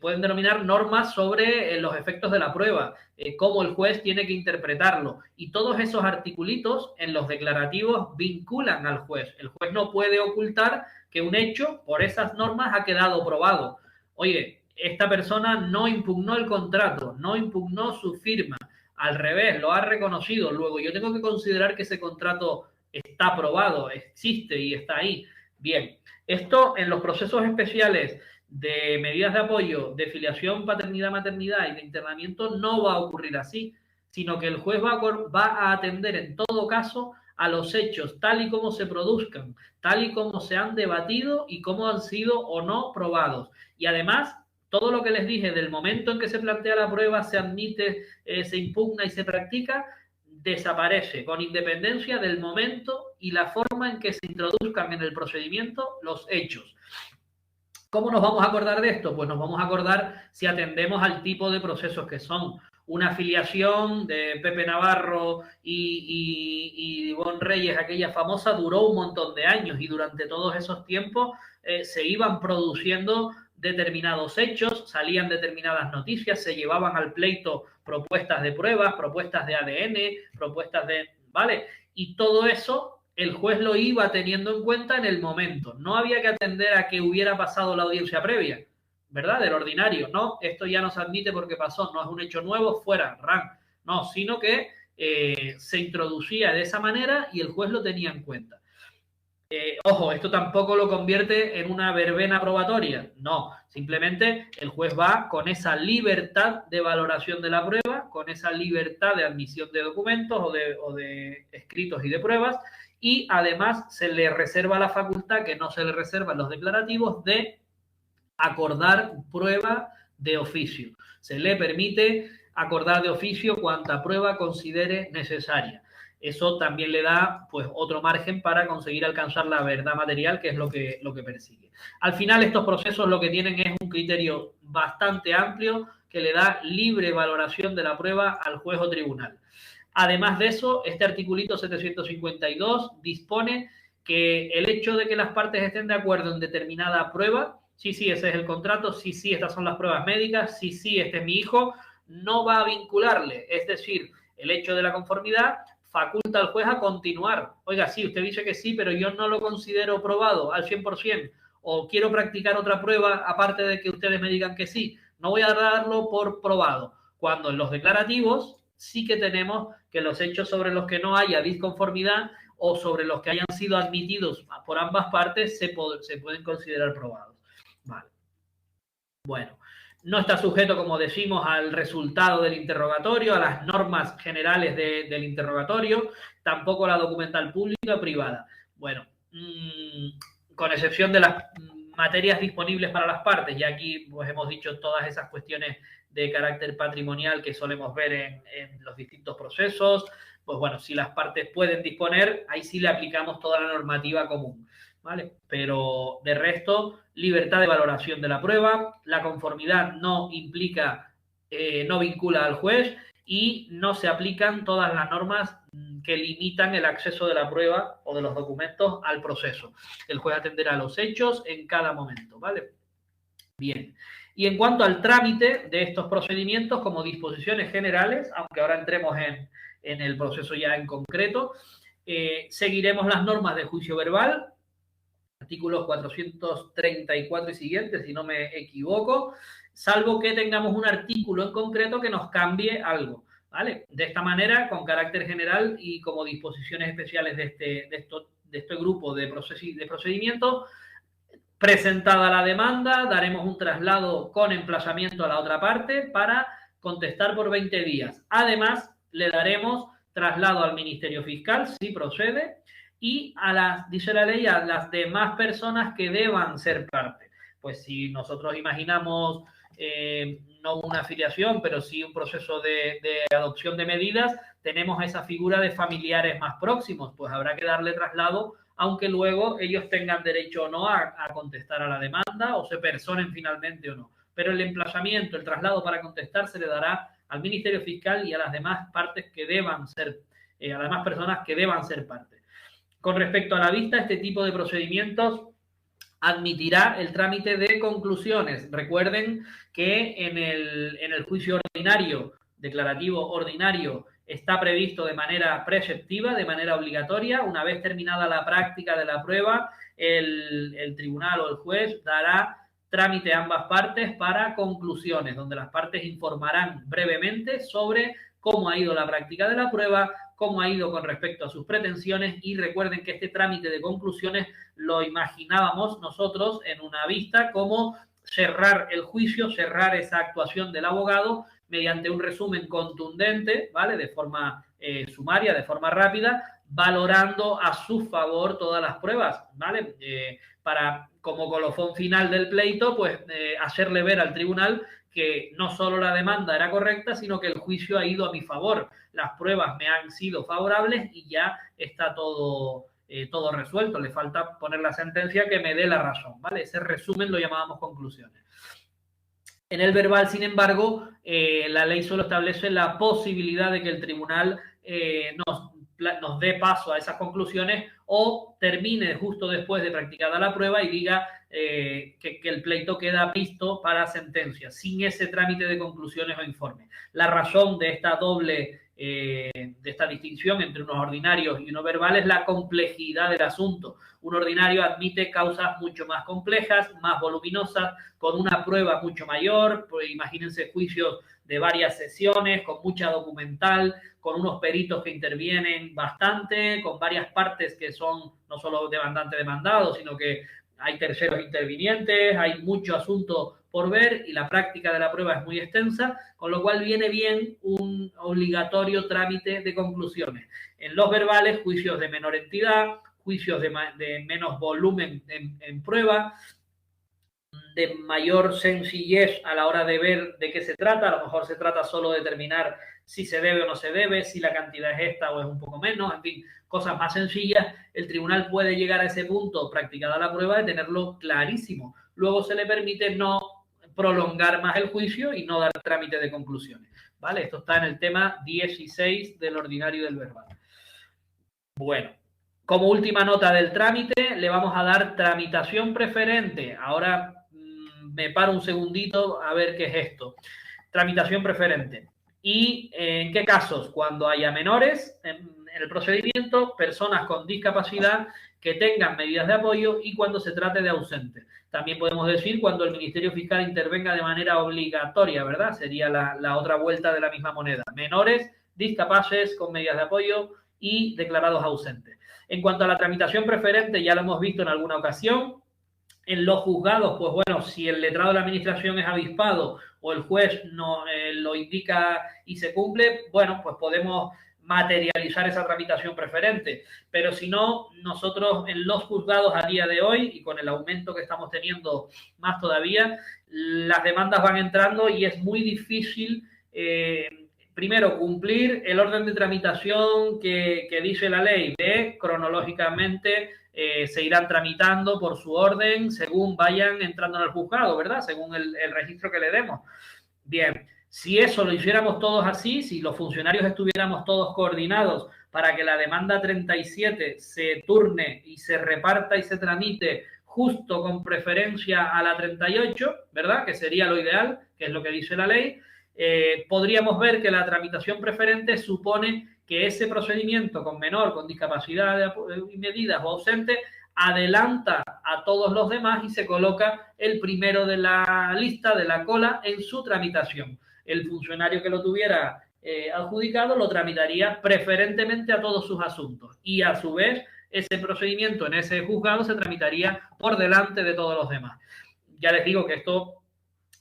pueden denominar normas sobre los efectos de la prueba, cómo el juez tiene que interpretarlo. Y todos esos articulitos en los declarativos vinculan al juez. El juez no puede ocultar que un hecho, por esas normas, ha quedado probado. Oye, esta persona no impugnó el contrato, no impugnó su firma. Al revés, lo ha reconocido. Luego, yo tengo que considerar que ese contrato está probado, existe y está ahí. Bien, esto en los procesos especiales de medidas de apoyo, de filiación, paternidad, maternidad y de internamiento no va a ocurrir así, sino que el juez va a atender en todo caso a los hechos tal y como se produzcan, tal y como se han debatido y cómo han sido o no probados. Y además, todo lo que les dije del momento en que se plantea la prueba, se admite, se impugna y se practica, desaparece con independencia del momento y la forma en que se introduzcan en el procedimiento los hechos. ¿Cómo nos vamos a acordar de esto? Pues nos vamos a acordar si atendemos al tipo de procesos que son. Una filiación de Pepe Navarro y Ivonne Reyes, aquella famosa, duró un montón de años y durante todos esos tiempos se iban produciendo determinados hechos, salían determinadas noticias, se llevaban al pleito propuestas de pruebas, propuestas de ADN, propuestas de... ¿Vale? Y todo eso el juez lo iba teniendo en cuenta en el momento. No había que atender a que hubiera pasado la audiencia previa, ¿verdad? Del ordinario. No, esto ya no se admite porque pasó, no es un hecho nuevo, fuera, ran. No, sino que se introducía de esa manera y el juez lo tenía en cuenta. Ojo, esto tampoco lo convierte en una verbena probatoria. No, simplemente el juez va con esa libertad de valoración de la prueba, con esa libertad de admisión de documentos o de escritos y de pruebas, y además se le reserva la facultad, que no se le reserva en los declarativos, de acordar prueba de oficio. Se le permite acordar de oficio cuanta prueba considere necesaria. Eso también le da pues otro margen para conseguir alcanzar la verdad material, que es lo que persigue. Al final, estos procesos lo que tienen es un criterio bastante amplio que le da libre valoración de la prueba al juez o tribunal. Además de eso, este articulito 752 dispone que el hecho de que las partes estén de acuerdo en determinada prueba, sí, ese es el contrato, sí, estas son las pruebas médicas, sí, este es mi hijo, no va a vincularle. Es decir, el hecho de la conformidad faculta al juez a continuar. Oiga, sí, usted dice que sí, pero yo no lo considero probado al 100%, o quiero practicar otra prueba aparte de que ustedes me digan que sí. No voy a darlo por probado. Cuando en los declarativos sí que tenemos que los hechos sobre los que no haya disconformidad o sobre los que hayan sido admitidos por ambas partes se pueden considerar probados. Vale. Bueno, no está sujeto, como decimos, al resultado del interrogatorio, a las normas generales del interrogatorio, tampoco a la documental pública o privada. Bueno, con excepción de las materias disponibles para las partes, y aquí pues hemos dicho todas esas cuestiones de carácter patrimonial que solemos ver en los distintos procesos, pues bueno, si las partes pueden disponer, ahí sí le aplicamos toda la normativa común, ¿vale? Pero de resto, libertad de valoración de la prueba, la conformidad no implica, no vincula al juez y no se aplican todas las normas que limitan el acceso de la prueba o de los documentos al proceso. El juez atenderá los hechos en cada momento, ¿vale? Bien. Y en cuanto al trámite de estos procedimientos como disposiciones generales, aunque ahora entremos en el proceso ya en concreto, seguiremos las normas de juicio verbal, artículos 434 y siguientes, si no me equivoco, salvo que tengamos un artículo en concreto que nos cambie algo, ¿vale? De esta manera, con carácter general y como disposiciones especiales de este grupo de procedimientos, presentada la demanda, daremos un traslado con emplazamiento a la otra parte para contestar por 20 días. Además, le daremos traslado al Ministerio Fiscal, si procede, y dice la ley, a las demás personas que deban ser parte. Pues si nosotros imaginamos no una afiliación, pero sí un proceso de adopción de medidas, tenemos esa figura de familiares más próximos, pues habrá que darle traslado, aunque luego ellos tengan derecho o no a contestar a la demanda o se personen finalmente o no. Pero el emplazamiento, el traslado para contestar se le dará al Ministerio Fiscal y a las demás partes que deban ser, a las demás personas que deban ser parte. Con respecto a la vista, este tipo de procedimientos admitirá el trámite de conclusiones. Recuerden que en el juicio ordinario, declarativo ordinario, está previsto de manera preceptiva, de manera obligatoria. Una vez terminada la práctica de la prueba, el tribunal o el juez dará trámite a ambas partes para conclusiones, donde las partes informarán brevemente sobre cómo ha ido la práctica de la prueba, cómo ha ido con respecto a sus pretensiones, y recuerden que este trámite de conclusiones lo imaginábamos nosotros en una vista como cerrar el juicio, cerrar esa actuación del abogado mediante un resumen contundente, ¿vale? De forma sumaria, de forma rápida, valorando a su favor todas las pruebas, ¿vale? Para, como colofón final del pleito, pues hacerle ver al tribunal que no solo la demanda era correcta, sino que el juicio ha ido a mi favor. Las pruebas me han sido favorables y ya está todo resuelto. Le falta poner la sentencia que me dé la razón, ¿vale? Ese resumen lo llamábamos conclusiones. En el verbal, sin embargo, la ley solo establece la posibilidad de que el tribunal nos dé paso a esas conclusiones o termine justo después de practicada la prueba y diga que el pleito queda visto para sentencia, sin ese trámite de conclusiones o informe. La razón de esta de esta distinción entre unos ordinarios y unos verbales es la complejidad del asunto. Un ordinario admite causas mucho más complejas, más voluminosas, con una prueba mucho mayor. Pues imagínense juicios de varias sesiones, con mucha documental, con unos peritos que intervienen bastante, con varias partes que son no solo demandante-demandado, sino que hay terceros intervinientes, hay mucho asunto por ver y la práctica de la prueba es muy extensa, con lo cual viene bien un obligatorio trámite de conclusiones. En los verbales, juicios de menor entidad, juicios de menos volumen en prueba, de mayor sencillez a la hora de ver de qué se trata. A lo mejor se trata solo de determinar si se debe o no se debe, si la cantidad es esta o es un poco menos, en fin, cosas más sencillas. El tribunal puede llegar a ese punto, practicada la prueba, de tenerlo clarísimo. Luego se le permite no prolongar más el juicio y no dar trámite de conclusiones, ¿vale? Esto está en el tema 16 del ordinario del verbal. Bueno, como última nota del trámite, le vamos a dar tramitación preferente. Ahora me paro un segundito a ver qué es esto. Tramitación preferente. ¿Y en qué casos? Cuando haya menores en el procedimiento, personas con discapacidad que tengan medidas de apoyo y cuando se trate de ausentes. También podemos decir cuando el Ministerio Fiscal intervenga de manera obligatoria, ¿verdad? Sería la otra vuelta de la misma moneda. Menores, discapaces con medidas de apoyo y declarados ausentes. En cuanto a la tramitación preferente, ya lo hemos visto en alguna ocasión. En los juzgados, pues bueno, si el letrado de la administración es avispado o el juez no lo indica y se cumple, bueno, pues podemos materializar esa tramitación preferente. Pero si no, nosotros en los juzgados a día de hoy, y con el aumento que estamos teniendo más todavía, las demandas van entrando y es muy difícil, primero, cumplir el orden de tramitación que dice la ley, de cronológicamente se irán tramitando por su orden según vayan entrando en el juzgado, ¿verdad? Según el registro que le demos. Bien, si eso lo hiciéramos todos así, si los funcionarios estuviéramos todos coordinados para que la demanda 37 se turne y se reparta y se tramite justo con preferencia a la 38, ¿verdad? Que sería lo ideal, que es lo que dice la ley. Podríamos ver que la tramitación preferente supone que ese procedimiento con menor, con discapacidad medidas o ausente, adelanta a todos los demás y se coloca el primero de la lista, de la cola, en su tramitación. El funcionario que lo tuviera adjudicado lo tramitaría preferentemente a todos sus asuntos y a su vez ese procedimiento en ese juzgado se tramitaría por delante de todos los demás. Ya les digo que esto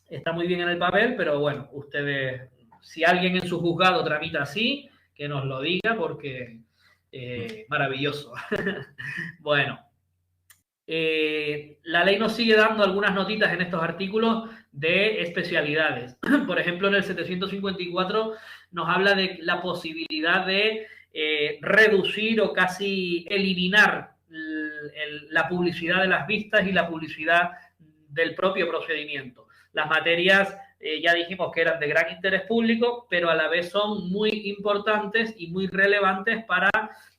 está muy bien en el papel, pero bueno, ustedes, si alguien en su juzgado tramita así, que nos lo diga porque maravilloso. Bueno, la ley nos sigue dando algunas notitas en estos artículos de especialidades. Por ejemplo, en el 754 nos habla de la posibilidad de reducir o casi eliminar la publicidad de las vistas y la publicidad del propio procedimiento. Las materias ya dijimos que eran de gran interés público, pero a la vez son muy importantes y muy relevantes para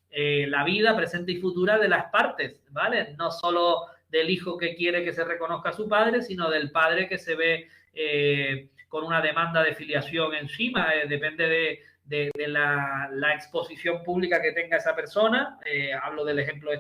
la vida presente y futura de las partes, ¿vale? No solo del hijo que quiere que se reconozca a su padre, sino del padre que se ve con una demanda de filiación encima, depende de la exposición pública que tenga esa persona. Hablo del ejemplo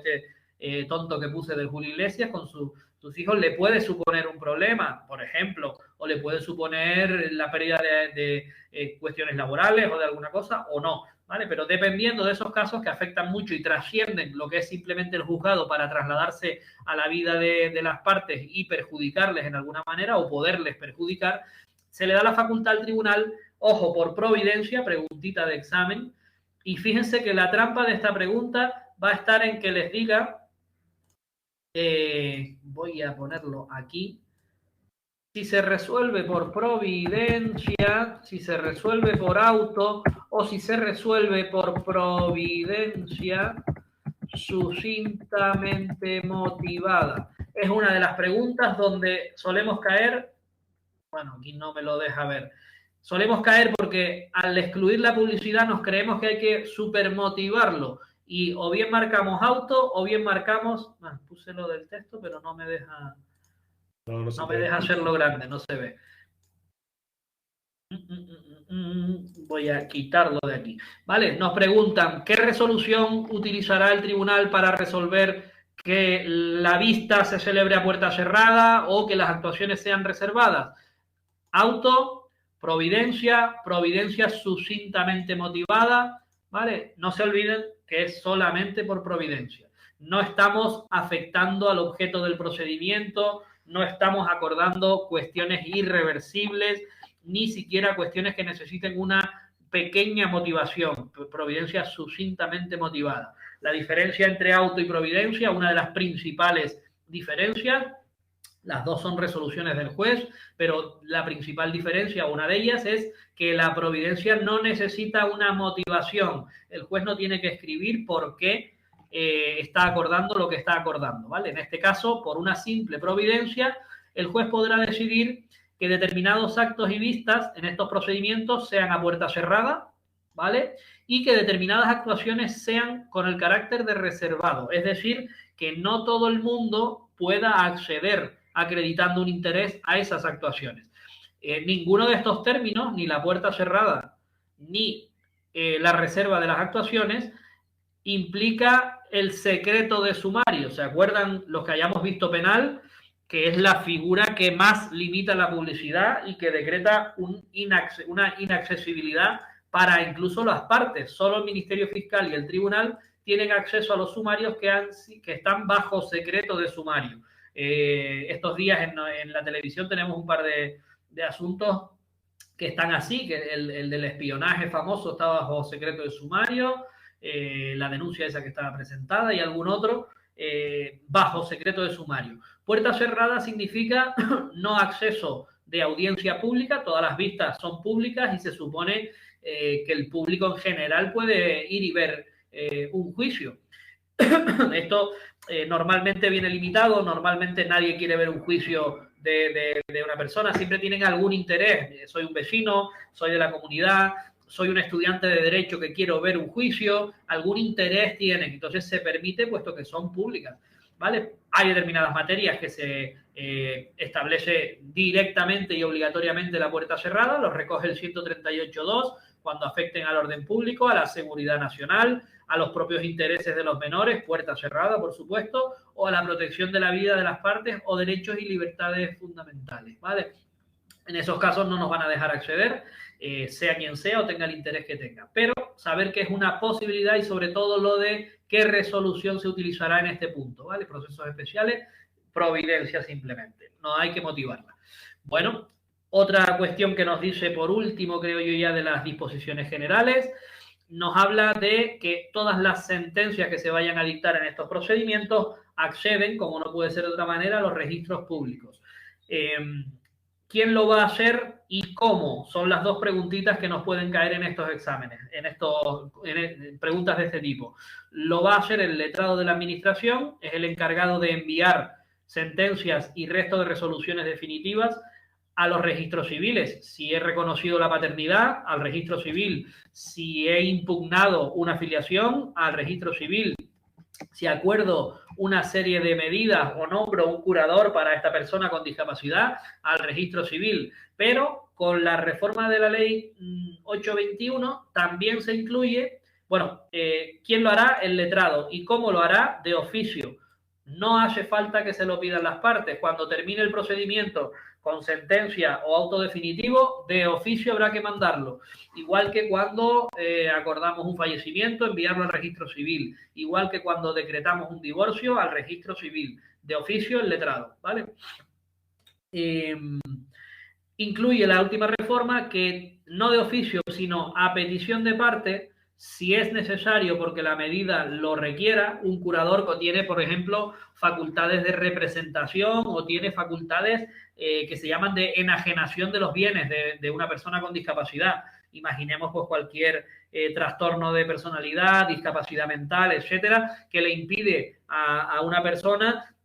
tonto que puse del Julio Iglesias con sus hijos, le puede suponer un problema, por ejemplo, o le puede suponer la pérdida de cuestiones laborales o de alguna cosa, o no, ¿vale? Pero dependiendo de esos casos que afectan mucho y trascienden lo que es simplemente el juzgado para trasladarse a la vida de las partes y perjudicarles en alguna manera o poderles perjudicar, se le da la facultad al tribunal, ojo, por providencia, preguntita de examen, y fíjense que la trampa de esta pregunta va a estar en que les diga, voy a ponerlo aquí, si se resuelve por providencia, si se resuelve por auto o si se resuelve por providencia sucintamente motivada. Es una de las preguntas donde solemos caer, bueno, aquí no me lo deja ver, solemos caer porque al excluir la publicidad nos creemos que hay que supermotivarlo. Y o bien marcamos auto o bien marcamos... Bueno, puse lo del texto, pero no me deja... No me deja hacerlo grande, no se ve. Voy a quitarlo de aquí. Vale, nos preguntan, ¿qué resolución utilizará el tribunal para resolver que la vista se celebre a puerta cerrada o que las actuaciones sean reservadas? Auto, providencia sucintamente motivada, ¿vale? No se olviden que es solamente por providencia. No estamos afectando al objeto del procedimiento, no estamos acordando cuestiones irreversibles, ni siquiera cuestiones que necesiten una pequeña motivación, providencia sucintamente motivada. La diferencia entre auto y providencia, una de las principales diferencias, las dos son resoluciones del juez, pero la principal diferencia, una de ellas, es que la providencia no necesita una motivación. El juez no tiene que escribir por qué está acordando lo que está acordando, ¿vale? En este caso, por una simple providencia, el juez podrá decidir que determinados actos y vistas en estos procedimientos sean a puerta cerrada, ¿vale? Y que determinadas actuaciones sean con el carácter de reservado, es decir, que no todo el mundo pueda acceder acreditando un interés a esas actuaciones. Ninguno de estos términos, ni la puerta cerrada, ni la reserva de las actuaciones, implica el secreto de sumario. ¿Se acuerdan los que hayamos visto penal? Que es la figura que más limita la publicidad y que decreta una inaccesibilidad para incluso las partes. Solo el Ministerio Fiscal y el Tribunal tienen acceso a los sumarios que están bajo secreto de sumario. Estos días en la televisión tenemos un par de asuntos que están así, que el del espionaje famoso está bajo secreto de sumario, la denuncia esa que estaba presentada y algún otro bajo secreto de sumario. Puerta cerrada significa no acceso de audiencia pública, todas las vistas son públicas y se supone que el público en general puede ir y ver un juicio. Esto normalmente viene limitado, normalmente nadie quiere ver un juicio de una persona, siempre tienen algún interés. Soy un vecino, soy de la comunidad, soy un estudiante de Derecho que quiero ver un juicio, algún interés tienen, entonces se permite puesto que son públicas, ¿vale? Hay determinadas materias que se establece directamente y obligatoriamente la puerta cerrada, los recoge el 138.2 cuando afecten al orden público, a la seguridad nacional, a los propios intereses de los menores, puerta cerrada, por supuesto, o a la protección de la vida de las partes o derechos y libertades fundamentales, ¿vale? En esos casos no nos van a dejar acceder, sea quien sea o tenga el interés que tenga. Pero saber que es una posibilidad y sobre todo lo de qué resolución se utilizará en este punto, ¿vale? Procesos especiales, providencia simplemente. No hay que motivarla. Bueno, otra cuestión que nos dice por último, creo yo ya, de las disposiciones generales, nos habla de que todas las sentencias que se vayan a dictar en estos procedimientos acceden, como no puede ser de otra manera, a los registros públicos. ¿Quién lo va a hacer y cómo? Son las dos preguntitas que nos pueden caer en estos exámenes, en preguntas de este tipo. Lo va a hacer el letrado de la administración, es el encargado de enviar sentencias y resto de resoluciones definitivas a los registros civiles. Si he reconocido la paternidad, al registro civil. Si he impugnado una filiación, al registro civil. Si acuerdo una serie de medidas o nombro un curador para esta persona con discapacidad, al registro civil. Pero con la reforma de la ley 821 también se incluye, bueno, ¿quién lo hará? El letrado. ¿Y cómo lo hará? De oficio. No hace falta que se lo pidan las partes. Cuando termine el procedimiento con sentencia o auto definitivo, de oficio habrá que mandarlo. Igual que cuando acordamos un fallecimiento, enviarlo al registro civil. Igual que cuando decretamos un divorcio, al registro civil. De oficio, el letrado, ¿vale? Incluye la última reforma que no de oficio, sino a petición de parte, si es necesario porque la medida lo requiera, un curador que tiene, por ejemplo, facultades de representación o tiene facultades que se llaman de enajenación de los bienes de una persona con discapacidad. Imaginemos pues cualquier trastorno de personalidad, discapacidad mental, etcétera, que le impide a una persona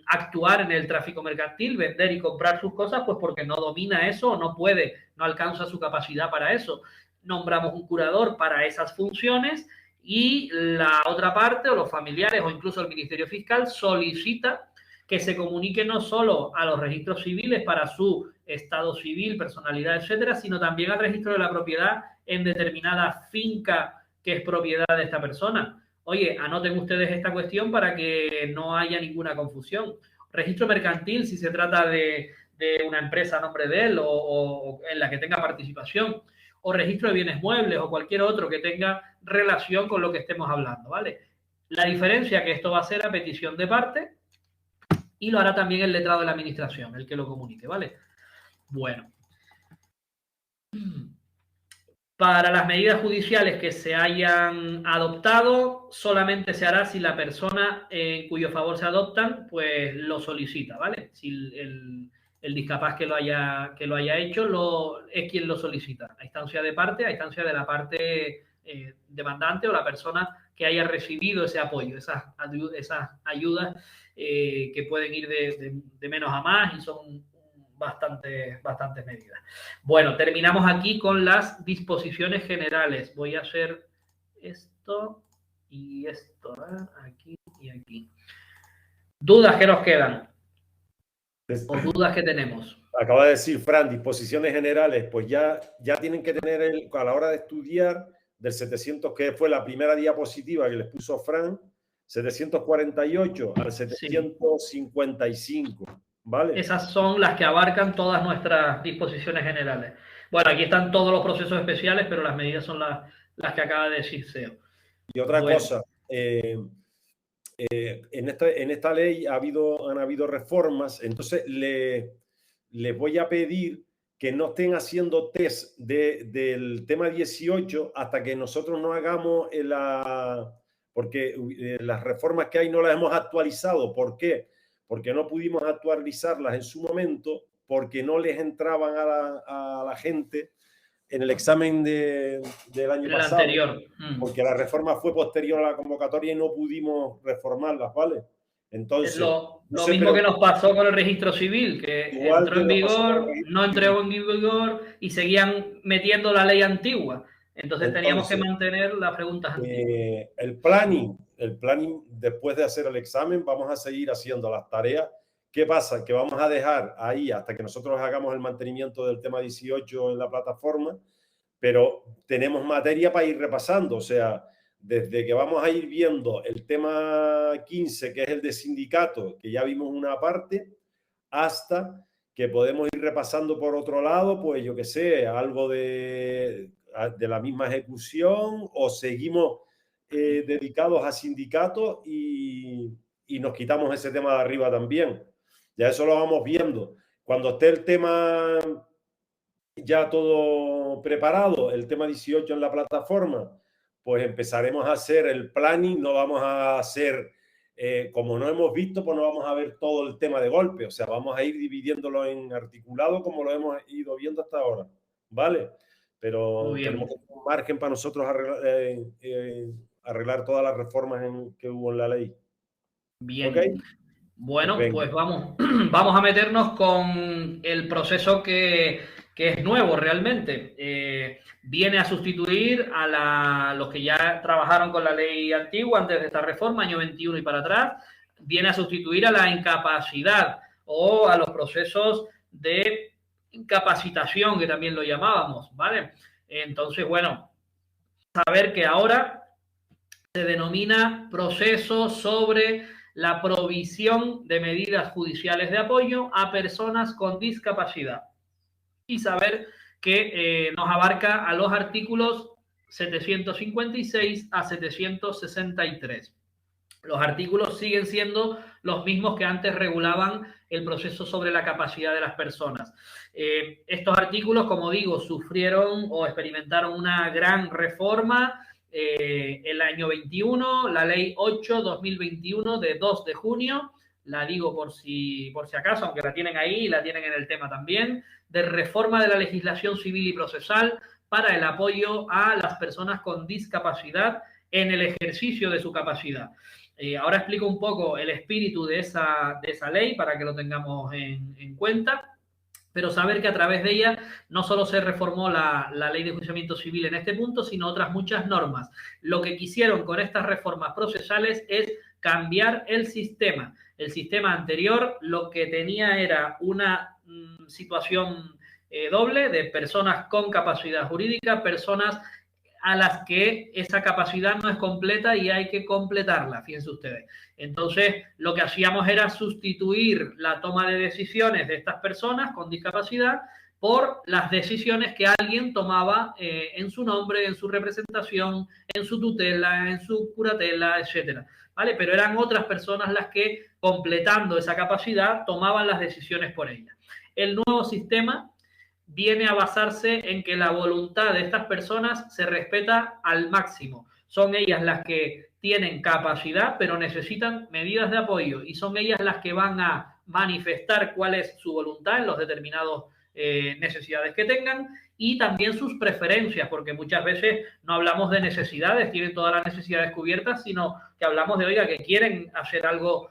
actuar en el tráfico mercantil, vender y comprar sus cosas, pues porque no domina eso o no puede, no alcanza su capacidad para eso. Nombramos un curador para esas funciones y la otra parte, o los familiares o incluso el Ministerio Fiscal, solicita que se comunique no solo a los registros civiles para su estado civil, personalidad, etcétera, sino también al registro de la propiedad en determinada finca que es propiedad de esta persona. Oye, anoten ustedes esta cuestión para que no haya ninguna confusión. Registro mercantil, si se trata de una empresa a nombre de él o en la que tenga participación, o registro de bienes muebles o cualquier otro que tenga relación con lo que estemos hablando, ¿vale? La diferencia es que esto va a ser a petición de parte y lo hará también el letrado de la administración, el que lo comunique, ¿vale? Bueno. Para las medidas judiciales que se hayan adoptado, solamente se hará si la persona en cuyo favor se adoptan, pues lo solicita, ¿vale? Si el discapaz que lo haya hecho es quien lo solicita, a instancia de parte, a instancia de la parte demandante o la persona que haya recibido ese apoyo, esas ayudas que pueden ir de menos a más y son bastantes medidas. Bueno, terminamos aquí con las disposiciones generales. Voy a hacer esto y esto, ¿eh? Aquí y aquí. ¿Dudas que nos quedan? ¿O dudas que tenemos? Acaba de decir Fran, disposiciones generales, pues ya tienen que tener a la hora de estudiar del 700, que fue la primera diapositiva que les puso Fran, 748 al 755. ¿Vale? Esas son las que abarcan todas nuestras disposiciones generales. Bueno, aquí están todos los procesos especiales, pero las medidas son las que acaba de decir CEO. Y otra cosa, en esta ley han habido reformas, entonces les voy a pedir que no estén haciendo test del tema 18 hasta que nosotros no hagamos porque las reformas que hay no las hemos actualizado. ¿Por qué? Porque no pudimos actualizarlas en su momento, porque no les entraban a la gente en el examen del año pasado. Anterior. Porque la reforma fue posterior a la convocatoria y no pudimos reformarlas, ¿vale? Entonces, lo mismo que nos pasó con el registro civil, que entró en vigor, no entró en vigor y seguían metiendo la ley antigua. Entonces teníamos que mantener las preguntas antiguas. El planning, después de hacer el examen, vamos a seguir haciendo las tareas. ¿Qué pasa? Que vamos a dejar ahí hasta que nosotros hagamos el mantenimiento del tema 18 en la plataforma, pero tenemos materia para ir repasando. O sea, desde que vamos a ir viendo el tema 15, que es el de sindicato, que ya vimos una parte, hasta que podemos ir repasando por otro lado, pues yo qué sé, algo de la misma ejecución, o seguimos dedicados a sindicatos y nos quitamos ese tema de arriba también. Ya eso lo vamos viendo. Cuando esté el tema ya todo preparado, el tema 18 en la plataforma, pues empezaremos a hacer el planning. No vamos a hacer, como no hemos visto, pues no vamos a ver todo el tema de golpe. O sea, vamos a ir dividiéndolo en articulado como lo hemos ido viendo hasta ahora, ¿vale? Pero tenemos un margen para nosotros arreglar todas las reformas que hubo en la ley. Bien. ¿Okay? Bueno, pues vamos, vamos a meternos con el proceso que es nuevo realmente. Viene a sustituir a los que ya trabajaron con la ley antigua antes de esta reforma, año 21 y para atrás. Viene a sustituir a la incapacidad o a los procesos de incapacitación, que también lo llamábamos, ¿vale? Entonces, bueno, saber que ahora se denomina proceso sobre la provisión de medidas judiciales de apoyo a personas con discapacidad. Y saber que nos abarca a los artículos 756 a 763. Los artículos siguen siendo los mismos que antes regulaban el proceso sobre la capacidad de las personas. Estos artículos, como digo, sufrieron o experimentaron una gran reforma el año 21, la ley 8/2021 de 2 de junio, la digo por si acaso, aunque la tienen ahí y la tienen en el tema también, de reforma de la legislación civil y procesal para el apoyo a las personas con discapacidad en el ejercicio de su capacidad. Ahora explico un poco el espíritu de esa ley para que lo tengamos en cuenta. Pero saber que a través de ella no solo se reformó la ley de enjuiciamiento civil en este punto, sino otras muchas normas. Lo que quisieron con estas reformas procesales es cambiar el sistema. El sistema anterior lo que tenía era una situación doble de personas con capacidad jurídica, personas a las que esa capacidad no es completa y hay que completarla, fíjense ustedes. Entonces, lo que hacíamos era sustituir la toma de decisiones de estas personas con discapacidad por las decisiones que alguien tomaba en su nombre, en su representación, en su tutela, en su curatela, etcétera, ¿vale? Pero eran otras personas las que, completando esa capacidad, tomaban las decisiones por ella. El nuevo sistema viene a basarse en que la voluntad de estas personas se respeta al máximo. Son ellas las que tienen capacidad, pero necesitan medidas de apoyo, y son ellas las que van a manifestar cuál es su voluntad en los determinados necesidades que tengan, y también sus preferencias, porque muchas veces no hablamos de necesidades, tienen todas las necesidades cubiertas, sino que hablamos de, oiga, que quieren hacer algo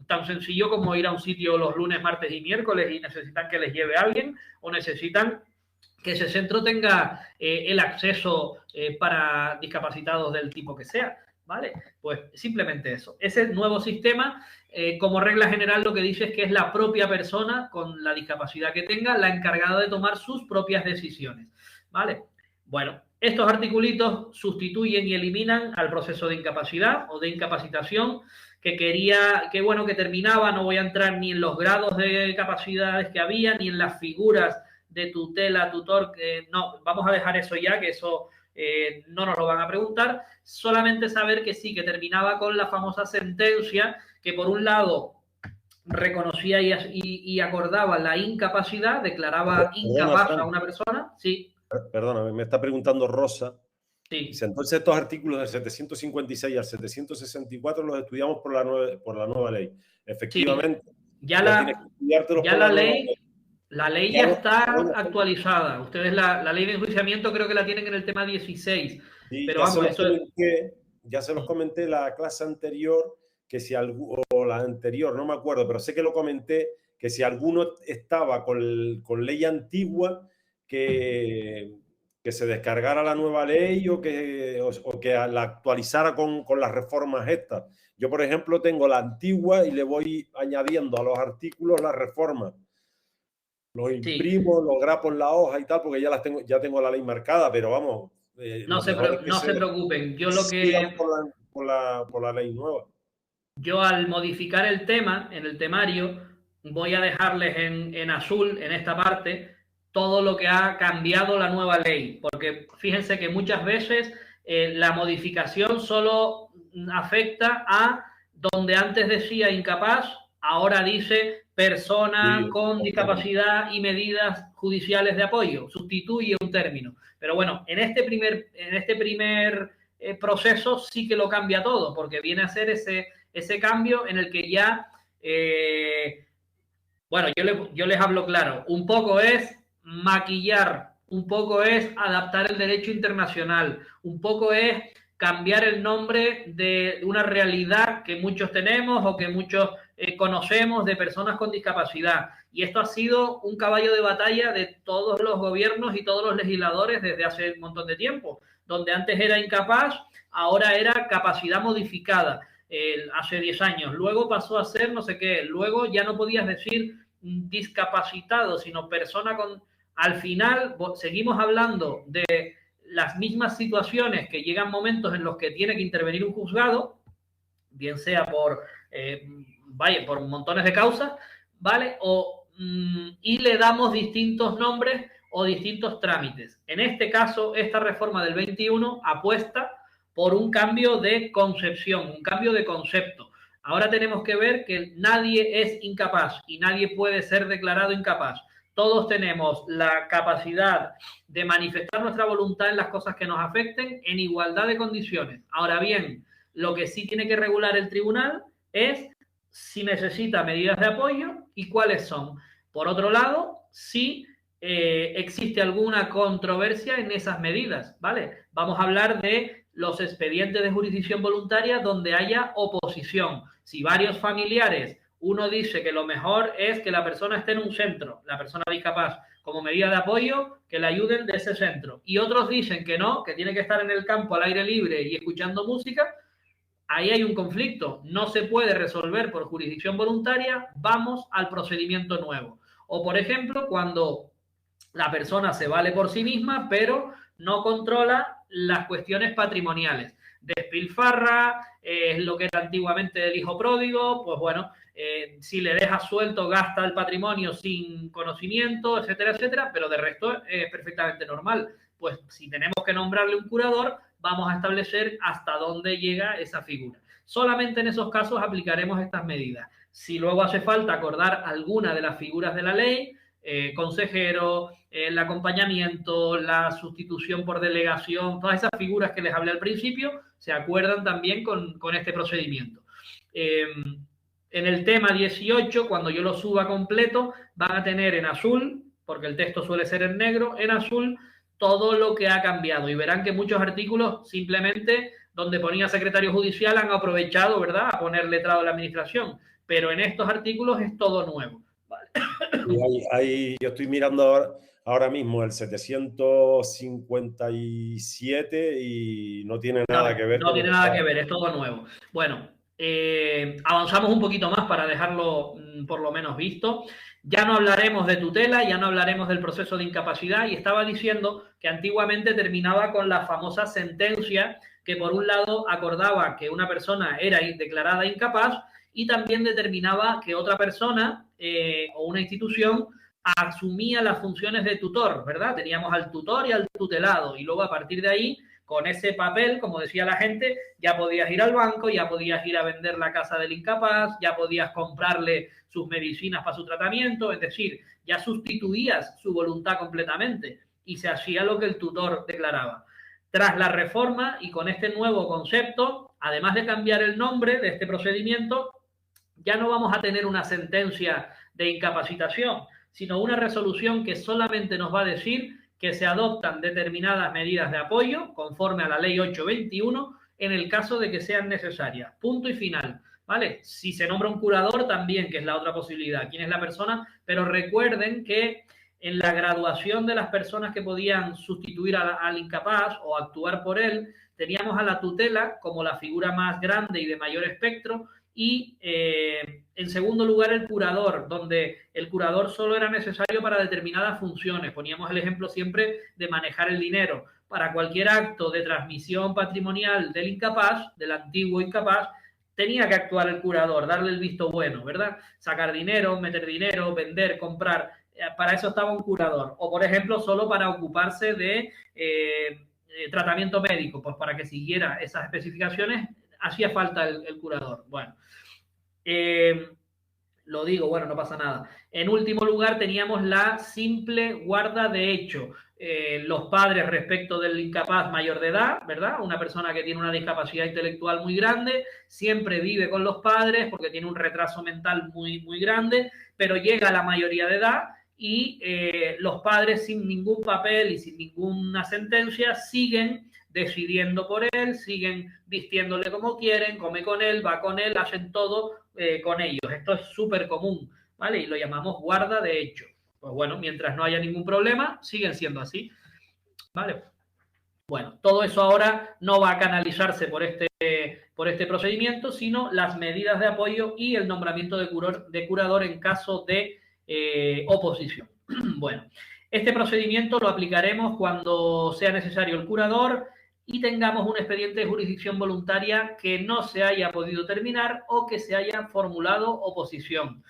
tan sencillo como ir a un sitio los lunes, martes y miércoles y necesitan que les lleve a alguien, o necesitan que ese centro tenga el acceso para discapacitados del tipo que sea, ¿vale? Pues simplemente eso. Ese nuevo sistema, como regla general, lo que dice es que es la propia persona con la discapacidad que tenga la encargada de tomar sus propias decisiones, ¿vale? Bueno, estos articulitos sustituyen y eliminan al proceso de incapacidad o de incapacitación que terminaba. No voy a entrar ni en los grados de capacidades que había, ni en las figuras de tutela, tutor, no, vamos a dejar eso ya, que eso no nos lo van a preguntar. Solamente saber que sí, que terminaba con la famosa sentencia que por un lado reconocía y acordaba la incapacidad, declaraba incapaz a una persona. Sí. Perdona, me está preguntando Rosa. Sí. Entonces estos artículos del 756 al 764 los estudiamos por la nueva ley. Efectivamente. Sí. Ya la ley ya está actualizada. Ustedes la ley de enjuiciamiento creo que la tienen en el tema 16. Sí, pero ya se los comenté la clase anterior, que si o la anterior, no me acuerdo, pero sé que lo comenté, que si alguno estaba con ley antigua, que que se descargara la nueva ley o que la actualizara con las reformas estas. Yo, por ejemplo, tengo la antigua y le voy añadiendo a los artículos las reformas. Los Sí. imprimo, los grapo en la hoja y tal, porque ya tengo la ley marcada, pero vamos, No lo se, mejor es que no se preocupen. Yo lo sigan que por la ley nueva. Yo al modificar el tema, en el temario, voy a dejarles en azul, en esta parte, todo lo que ha cambiado la nueva ley. Porque fíjense que muchas veces la modificación solo afecta a donde antes decía incapaz, ahora dice persona Sí, con discapacidad y medidas judiciales de apoyo. Sustituye un término. Pero bueno, en este primer proceso sí que lo cambia todo, porque viene a ser ese cambio en el que ya, bueno, yo les hablo claro, un poco es maquillar, un poco es adaptar el derecho internacional, un poco es cambiar el nombre de una realidad que muchos tenemos o que muchos conocemos de personas con discapacidad. Y esto ha sido un caballo de batalla de todos los gobiernos y todos los legisladores desde hace un montón de tiempo. Donde antes era incapaz, ahora era capacidad modificada. Hace 10 años. Luego pasó a ser no sé qué. Luego ya no podías decir discapacitado, sino persona con... Al final seguimos hablando de las mismas situaciones que llegan momentos en los que tiene que intervenir un juzgado, bien sea por montones de causas, ¿vale? Y le damos distintos nombres o distintos trámites. En este caso, esta reforma del 21 apuesta por un cambio de concepción, un cambio de concepto. Ahora tenemos que ver que nadie es incapaz y nadie puede ser declarado incapaz. Todos tenemos la capacidad de manifestar nuestra voluntad en las cosas que nos afecten en igualdad de condiciones. Ahora bien, lo que sí tiene que regular el tribunal es si necesita medidas de apoyo y cuáles son. Por otro lado, si existe alguna controversia en esas medidas, ¿vale? Vamos a hablar de los expedientes de jurisdicción voluntaria donde haya oposición. Si varios familiares, uno dice que lo mejor es que la persona esté en un centro, la persona discapaz, como medida de apoyo, que le ayuden de ese centro. Y otros dicen que no, que tiene que estar en el campo al aire libre y escuchando música. Ahí hay un conflicto, no se puede resolver por jurisdicción voluntaria, vamos al procedimiento nuevo. O, por ejemplo, cuando la persona se vale por sí misma, pero no controla las cuestiones patrimoniales. Despilfarra, es lo que era antiguamente el hijo pródigo, pues bueno, si le dejas suelto, gasta el patrimonio sin conocimiento, etcétera, etcétera, pero de resto es perfectamente normal. Pues si tenemos que nombrarle un curador, vamos a establecer hasta dónde llega esa figura. Solamente en esos casos aplicaremos estas medidas. Si luego hace falta acordar alguna de las figuras de la ley, consejero, el acompañamiento, la sustitución por delegación, todas esas figuras que les hablé al principio, se acuerdan también con este procedimiento. En el tema 18, cuando yo lo suba completo, van a tener en azul, porque el texto suele ser en negro, en azul todo lo que ha cambiado. Y verán que muchos artículos simplemente donde ponía secretario judicial han aprovechado, ¿verdad?, a poner letrado de la administración. Pero en estos artículos es todo nuevo. Vale. Yo estoy mirando ahora mismo el 757 y no tiene nada que ver No con tiene lo nada que que ver, es todo nuevo. Bueno, avanzamos un poquito más para dejarlo por lo menos visto. Ya no hablaremos de tutela, ya no hablaremos del proceso de incapacidad y estaba diciendo que antiguamente terminaba con la famosa sentencia que por un lado acordaba que una persona era declarada incapaz y también determinaba que otra persona o una institución asumía las funciones de tutor, ¿verdad? Teníamos al tutor y al tutelado y luego a partir de ahí, con ese papel, como decía la gente, ya podías ir al banco, ya podías ir a vender la casa del incapaz, ya podías comprarle sus medicinas para su tratamiento, es decir, ya sustituías su voluntad completamente y se hacía lo que el tutor declaraba. Tras la reforma y con este nuevo concepto, además de cambiar el nombre de este procedimiento, ya no vamos a tener una sentencia de incapacitación, sino una resolución que solamente nos va a decir que se adoptan determinadas medidas de apoyo conforme a la ley 821 en el caso de que sean necesarias. Punto y final. ¿Vale? Si se nombra un curador también, que es la otra posibilidad. ¿Quién es la persona? Pero recuerden que en la graduación de las personas que podían sustituir al incapaz o actuar por él, teníamos a la tutela como la figura más grande y de mayor espectro, y en segundo lugar el curador, donde el curador solo era necesario para determinadas funciones. Poníamos el ejemplo siempre de manejar el dinero. Para cualquier acto de transmisión patrimonial del incapaz, del antiguo incapaz, tenía que actuar el curador, darle el visto bueno, ¿verdad? Sacar dinero, meter dinero, vender, comprar. Para eso estaba un curador. O, por ejemplo, solo para ocuparse de tratamiento médico, pues para que siguiera esas especificaciones hacía falta el curador. Bueno, lo digo, bueno, no pasa nada. En último lugar teníamos la simple guarda de hecho. Los padres respecto del incapaz mayor de edad, ¿verdad? Una persona que tiene una discapacidad intelectual muy grande, siempre vive con los padres porque tiene un retraso mental muy, muy grande, pero llega a la mayoría de edad y los padres sin ningún papel y sin ninguna sentencia siguen decidiendo por él, siguen vistiéndole como quieren, come con él, va con él, hacen todo con ellos. Esto es súper común, ¿vale? Y lo llamamos guarda de hecho. Pues bueno, mientras no haya ningún problema, siguen siendo así, ¿vale? Bueno, todo eso ahora no va a canalizarse por este procedimiento, sino las medidas de apoyo y el nombramiento de curador en caso de oposición. Bueno, este procedimiento lo aplicaremos cuando sea necesario el curador y tengamos un expediente de jurisdicción voluntaria que no se haya podido terminar o que se haya formulado oposición.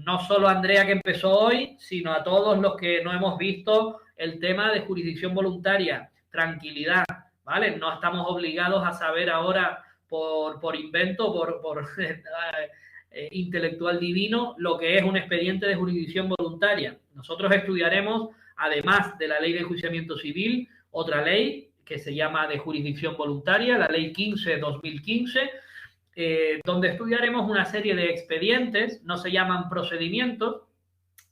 No solo a Andrea que empezó hoy, sino a todos los que no hemos visto el tema de jurisdicción voluntaria. Tranquilidad, ¿vale? No estamos obligados a saber ahora por invento, por intelectual divino, lo que es un expediente de jurisdicción voluntaria. Nosotros estudiaremos, además de la ley de enjuiciamiento civil, otra ley que se llama de jurisdicción voluntaria, la ley 15/2015, donde estudiaremos una serie de expedientes, no se llaman procedimientos,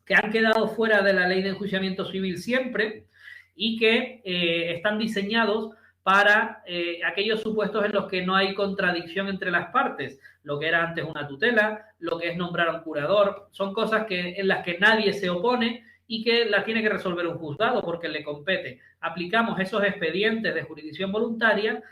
que han quedado fuera de la ley de enjuiciamiento civil siempre y que están diseñados para aquellos supuestos en los que no hay contradicción entre las partes, lo que era antes una tutela, lo que es nombrar a un curador, son cosas en las que nadie se opone y que las tiene que resolver un juzgado porque le compete. Aplicamos esos expedientes de jurisdicción voluntaria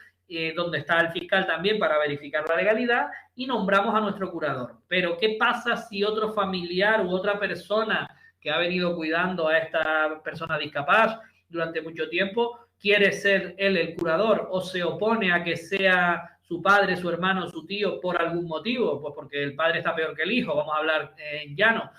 donde está el fiscal también para verificar la legalidad y nombramos a nuestro curador. Pero ¿qué pasa si otro familiar u otra persona que ha venido cuidando a esta persona discapaz durante mucho tiempo quiere ser él el curador o se opone a que sea su padre, su hermano, su tío por algún motivo? Pues porque el padre está peor que el hijo, vamos a hablar en llano.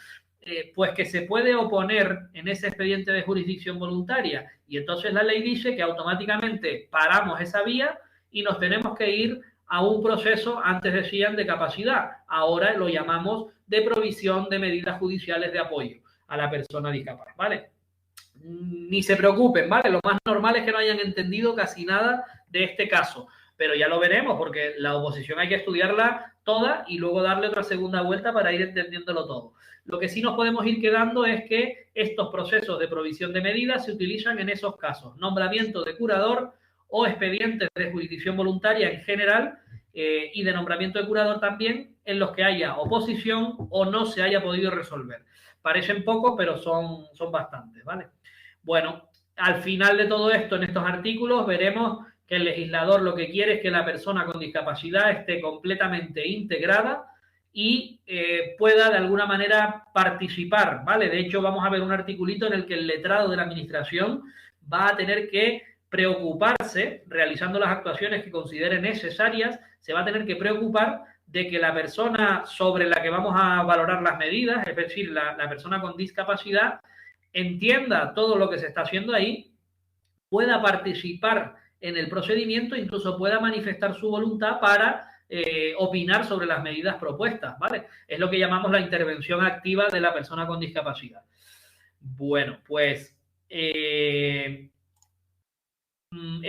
Pues que se puede oponer en ese expediente de jurisdicción voluntaria y entonces la ley dice que automáticamente paramos esa vía y nos tenemos que ir a un proceso, antes decían, de capacidad. Ahora lo llamamos de provisión de medidas judiciales de apoyo a la persona discapacitada, ¿vale? Ni se preocupen, ¿vale? Lo más normal es que no hayan entendido casi nada de este caso, pero ya lo veremos porque la oposición hay que estudiarla toda y luego darle otra segunda vuelta para ir entendiéndolo todo. Lo que sí nos podemos ir quedando es que estos procesos de provisión de medidas se utilizan en esos casos: nombramiento de curador o expedientes de jurisdicción voluntaria en general y de nombramiento de curador también en los que haya oposición o no se haya podido resolver. Parecen pocos, pero son bastantes, ¿vale? Bueno, al final de todo esto, en estos artículos, veremos que el legislador lo que quiere es que la persona con discapacidad esté completamente integrada y pueda de alguna manera participar, ¿vale? De hecho, vamos a ver un articulito en el que el letrado de la administración va a tener que preocuparse, realizando las actuaciones que considere necesarias, se va a tener que preocupar de que la persona sobre la que vamos a valorar las medidas, es decir, la persona con discapacidad, entienda todo lo que se está haciendo ahí, pueda participar en el procedimiento, incluso pueda manifestar su voluntad para opinar sobre las medidas propuestas, ¿vale? Es lo que llamamos la intervención activa de la persona con discapacidad. Bueno, pues en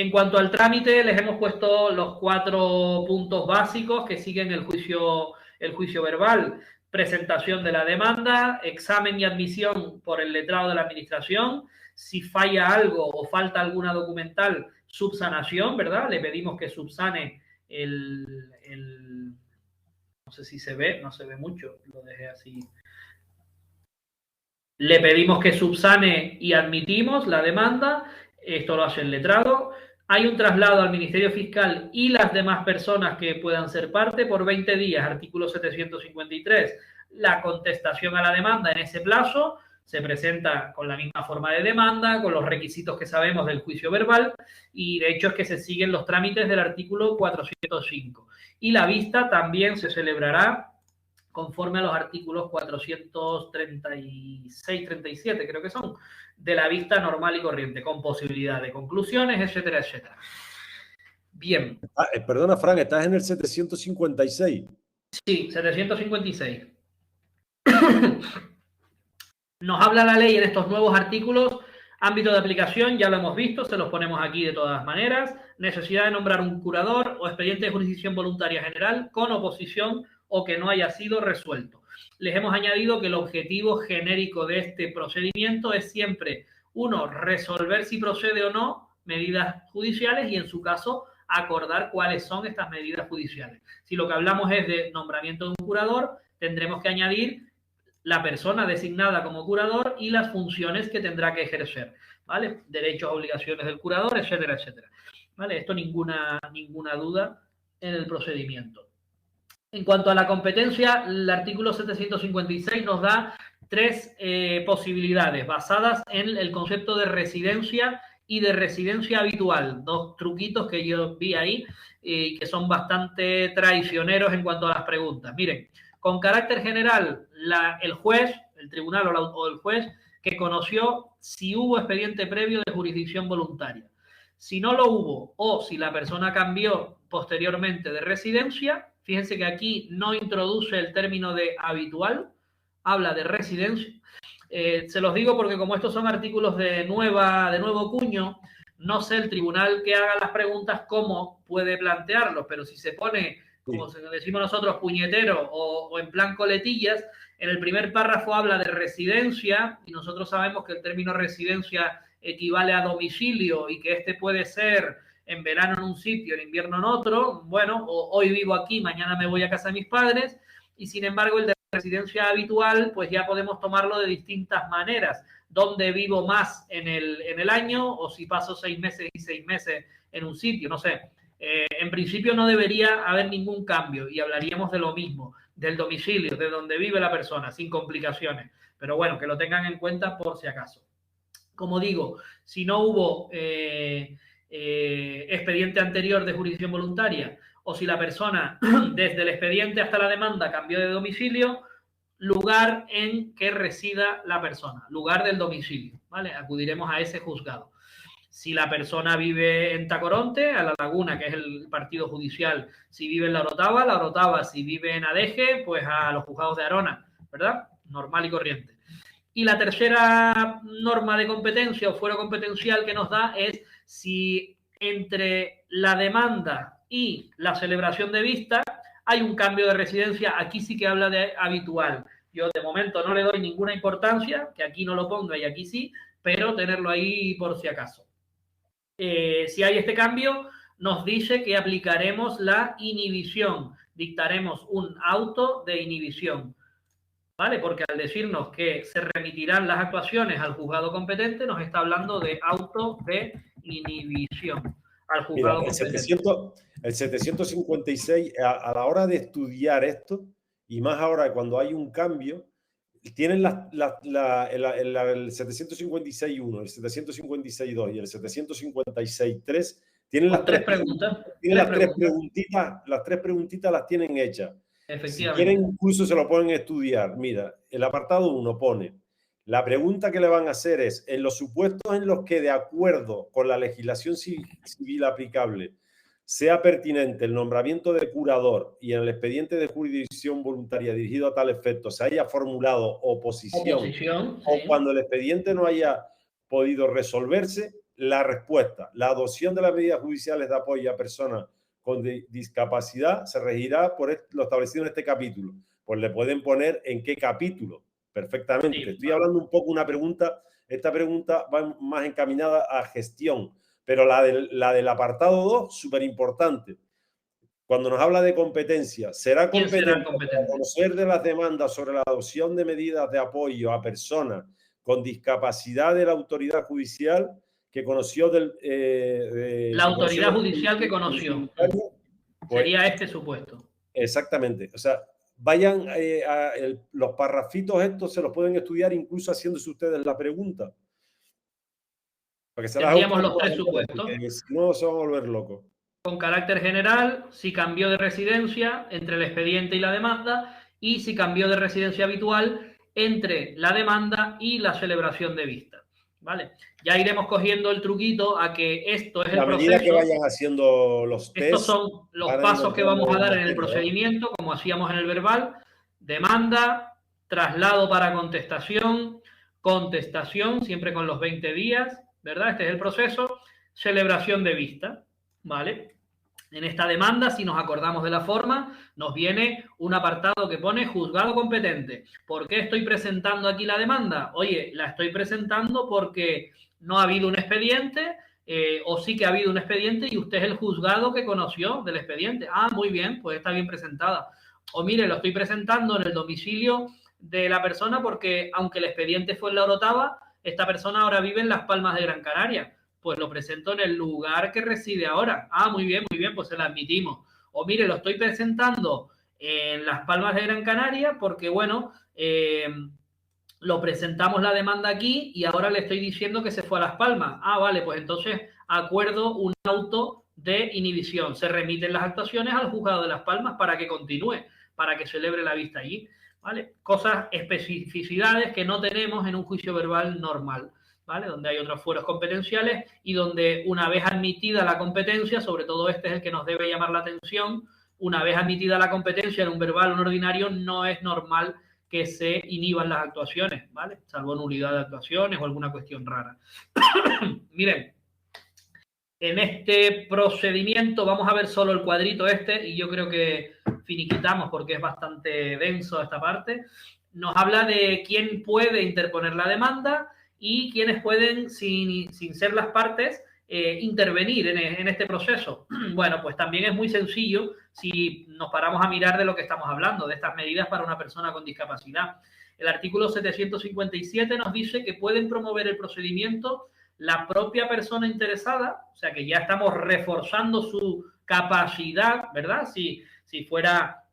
cuanto al trámite, les hemos puesto los 4 puntos básicos que siguen el juicio verbal: presentación de la demanda, examen y admisión por el letrado de la administración. Si falla algo o falta alguna documental, subsanación, ¿verdad? Le pedimos que subsane no sé si se ve, no se ve mucho, lo dejé así. le pedimos que subsane y admitimos la demanda. Esto lo hace el letrado. Hay un traslado al Ministerio Fiscal y las demás personas que puedan ser parte por 20 días, artículo 753. La contestación a la demanda en ese plazo se presenta con la misma forma de demanda, con los requisitos que sabemos del juicio verbal, y de hecho es que se siguen los trámites del artículo 405. Y la vista también se celebrará conforme a los artículos 436, 37, creo que son, de la vista normal y corriente, con posibilidad de conclusiones, etcétera, etcétera. Bien. Perdona, Fran, estás en el 756. Sí, 756. Nos habla la ley en estos nuevos artículos, ámbito de aplicación, ya lo hemos visto, se los ponemos aquí de todas maneras, necesidad de nombrar un curador o expediente de jurisdicción voluntaria general con oposición o que no haya sido resuelto. Les hemos añadido que el objetivo genérico de este procedimiento es siempre, uno, resolver si procede o no medidas judiciales y, en su caso, acordar cuáles son estas medidas judiciales. Si lo que hablamos es de nombramiento de un curador, tendremos que añadir la persona designada como curador y las funciones que tendrá que ejercer, ¿vale? Derechos, obligaciones del curador, etcétera, etcétera. ¿Vale? Esto ninguna duda en el procedimiento. En cuanto a la competencia, el artículo 756 nos da tres posibilidades basadas en el concepto de residencia y de residencia habitual. Dos truquitos que yo vi ahí que son bastante traicioneros en cuanto a las preguntas. Miren, con carácter general, el juez, el tribunal o el juez que conoció si hubo expediente previo de jurisdicción voluntaria. Si no lo hubo o si la persona cambió posteriormente de residencia, fíjense que aquí no introduce el término de habitual, habla de residencia. Se los digo porque como estos son artículos de nuevo cuño, no sé el tribunal que haga las preguntas cómo puede plantearlos, pero si se pone, como decimos nosotros, puñetero o en plan coletillas, en el primer párrafo habla de residencia y nosotros sabemos que el término residencia equivale a domicilio y que este puede ser en verano en un sitio, en invierno en otro. Bueno, hoy vivo aquí, mañana me voy a casa de mis padres, y sin embargo el de residencia habitual, pues ya podemos tomarlo de distintas maneras. ¿Dónde vivo más en el año? O si paso 6 meses y 6 meses en un sitio, no sé. En principio no debería haber ningún cambio y hablaríamos de lo mismo, del domicilio, de donde vive la persona, sin complicaciones. Pero bueno, que lo tengan en cuenta por si acaso. Como digo, si no hubo expediente anterior de jurisdicción voluntaria o si la persona desde el expediente hasta la demanda cambió de domicilio, lugar en que resida la persona, lugar del domicilio, ¿vale? Acudiremos a ese juzgado. Si la persona vive en Tacoronte, a La Laguna, que es el partido judicial, si vive en La Orotava, si vive en Adeje, pues a los juzgados de Arona, ¿verdad? Normal y corriente. Y la tercera norma de competencia o fuero competencial que nos da es si entre la demanda y la celebración de vista hay un cambio de residencia. Aquí sí que habla de habitual. Yo de momento no le doy ninguna importancia, que aquí no lo ponga y aquí sí, pero tenerlo ahí por si acaso. Si hay este cambio, nos dice que aplicaremos la inhibición, dictaremos un auto de inhibición, ¿vale? Porque al decirnos que se remitirán las actuaciones al juzgado competente, nos está hablando de auto de inhibición al juzgado competente. El 756, a la hora de estudiar esto, y más ahora cuando hay un cambio, tienen el 756.1, el 756.2 y el 756.3 tienen las tres preguntas. Las tres preguntitas las tienen hechas. Si quieren, incluso se lo pueden estudiar. Mira, el apartado 1 pone: la pregunta que le van a hacer es, en los supuestos en los que, de acuerdo con la legislación civil aplicable, sea pertinente el nombramiento de curador y en el expediente de jurisdicción voluntaria dirigido a tal efecto se haya formulado oposición o cuando el expediente no haya podido resolverse, la respuesta, la adopción de las medidas judiciales de apoyo a personas con discapacidad se regirá por lo establecido en este capítulo. Pues le pueden poner en qué capítulo, perfectamente. Sí, estoy hablando un poco una pregunta, esta pregunta va más encaminada a gestión, pero la del apartado 2, súper importante. Cuando nos habla de competencia, ¿será competente para conocer de las demandas sobre la adopción de medidas de apoyo a personas con discapacidad de la autoridad judicial que conoció la autoridad judicial que conoció. Pues, sería este supuesto. Exactamente. O sea, vayan los parrafitos estos se los pueden estudiar incluso haciéndose ustedes la pregunta. Para que se tendríamos los tres supuestos. Si no, se van a volver locos. Con carácter general, si cambió de residencia entre el expediente y la demanda, y si cambió de residencia habitual entre la demanda y la celebración de vista. ¿Vale? Ya iremos cogiendo el truquito a que esto es el proceso. A medida que vayan haciendo los test. Estos son los pasos que vamos a dar en el procedimiento, como hacíamos en el verbal. Demanda, traslado para contestación, contestación, siempre con los 20 días, ¿verdad? Este es el proceso. Celebración de vista, ¿vale? En esta demanda, si nos acordamos de la forma, nos viene un apartado que pone juzgado competente. ¿Por qué estoy presentando aquí la demanda? Oye, la estoy presentando porque no ha habido un expediente, o sí que ha habido un expediente y usted es el juzgado que conoció del expediente. Ah, muy bien, pues está bien presentada. O mire, lo estoy presentando en el domicilio de la persona porque, aunque el expediente fue en La Orotava, esta persona ahora vive en Las Palmas de Gran Canaria. Pues lo presento en el lugar que reside ahora. Ah, muy bien, pues se la admitimos. O mire, lo estoy presentando en Las Palmas de Gran Canaria porque, bueno, lo presentamos la demanda aquí y ahora le estoy diciendo que se fue a Las Palmas. Ah, vale, pues entonces acuerdo un auto de inhibición. Se remiten las actuaciones al juzgado de Las Palmas para que continúe, para que celebre la vista allí. ¿Vale? Cosas, especificidades que no tenemos en un juicio verbal normal. ¿Vale? Donde hay otros fueros competenciales y donde una vez admitida la competencia, sobre todo este es el que nos debe llamar la atención, una vez admitida la competencia en un verbal o un ordinario, no es normal que se inhiban las actuaciones, ¿vale? Salvo nulidad de actuaciones o alguna cuestión rara. Miren, en este procedimiento vamos a ver solo el cuadrito este y yo creo que finiquitamos porque es bastante denso esta parte. Nos habla de quién puede interponer la demanda y quienes pueden, sin ser las partes, intervenir en este proceso. Bueno, pues también es muy sencillo si nos paramos a mirar de lo que estamos hablando, de estas medidas para una persona con discapacidad. El artículo 757 nos dice que pueden promover el procedimiento la propia persona interesada, o sea que ya estamos reforzando su capacidad, ¿verdad? Si fuera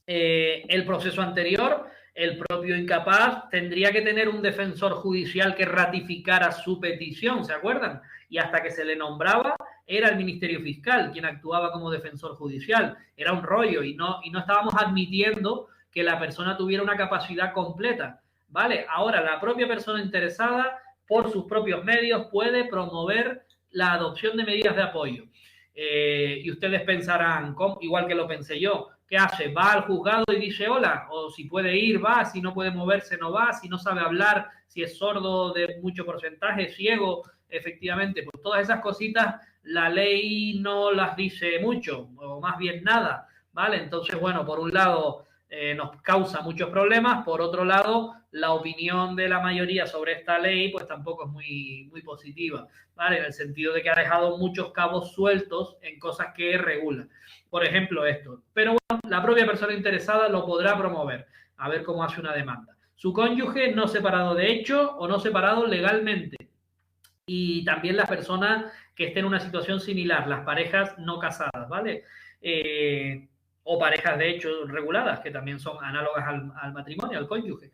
el proceso anterior, el propio incapaz tendría que tener un defensor judicial que ratificara su petición, ¿se acuerdan? Y hasta que se le nombraba, era el Ministerio Fiscal quien actuaba como defensor judicial. Era un rollo y no estábamos admitiendo que la persona tuviera una capacidad completa, ¿vale? Ahora, la propia persona interesada, por sus propios medios, puede promover la adopción de medidas de apoyo. Y ustedes pensarán, igual que lo pensé yo, ¿qué hace? Va al juzgado y dice hola, o si puede ir, va, si no puede moverse, no va, si no sabe hablar, si es sordo de mucho porcentaje, ciego, efectivamente, pues todas esas cositas la ley no las dice mucho, o más bien nada, ¿vale? Entonces, bueno, por un lado nos causa muchos problemas, por otro lado, la opinión de la mayoría sobre esta ley, pues tampoco es muy positiva, ¿vale? En el sentido de que ha dejado muchos cabos sueltos en cosas que regula. Por ejemplo, esto. Pero bueno, la propia persona interesada lo podrá promover, a ver cómo hace una demanda. Su cónyuge no separado de hecho o no separado legalmente. Y también las personas que estén en una situación similar, las parejas no casadas, ¿vale? O parejas de hecho reguladas, que también son análogas al matrimonio, al cónyuge.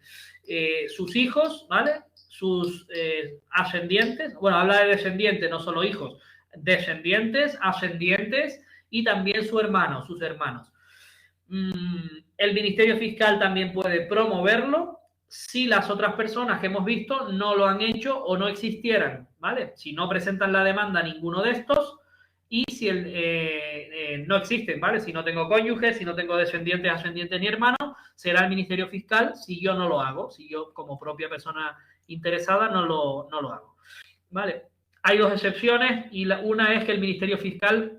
Sus hijos, ¿vale? Sus ascendientes, bueno, habla de descendientes, no solo hijos, descendientes, ascendientes y también sus hermanos. El Ministerio Fiscal también puede promoverlo si las otras personas que hemos visto no lo han hecho o no existieran, ¿vale? Si no presentan la demanda ninguno de estos y si no existen, ¿vale? Si no tengo cónyuge, si no tengo descendientes, ascendientes ni hermanos, será el Ministerio Fiscal si yo no lo hago, si yo como propia persona interesada no lo hago, ¿vale? Hay dos excepciones y una es que el Ministerio Fiscal,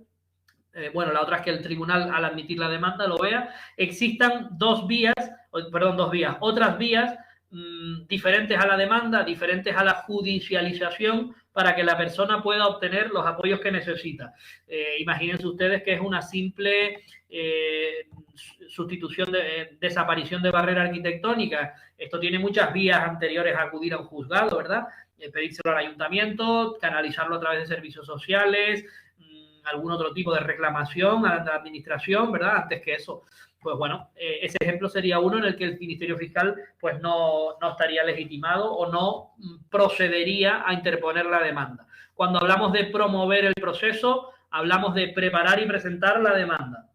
la otra es que el tribunal al admitir la demanda lo vea, existan otras vías diferentes a la demanda, diferentes a la judicialización para que la persona pueda obtener los apoyos que necesita. Imagínense ustedes que es una simple sustitución de desaparición de barrera arquitectónica. Esto tiene muchas vías anteriores a acudir a un juzgado, ¿verdad? Pedírselo al ayuntamiento, canalizarlo a través de servicios sociales, algún otro tipo de reclamación a la administración, ¿verdad? Antes que eso. Pues bueno, ese ejemplo sería uno en el que el Ministerio Fiscal pues no estaría legitimado o no procedería a interponer la demanda. Cuando hablamos de promover el proceso, hablamos de preparar y presentar la demanda.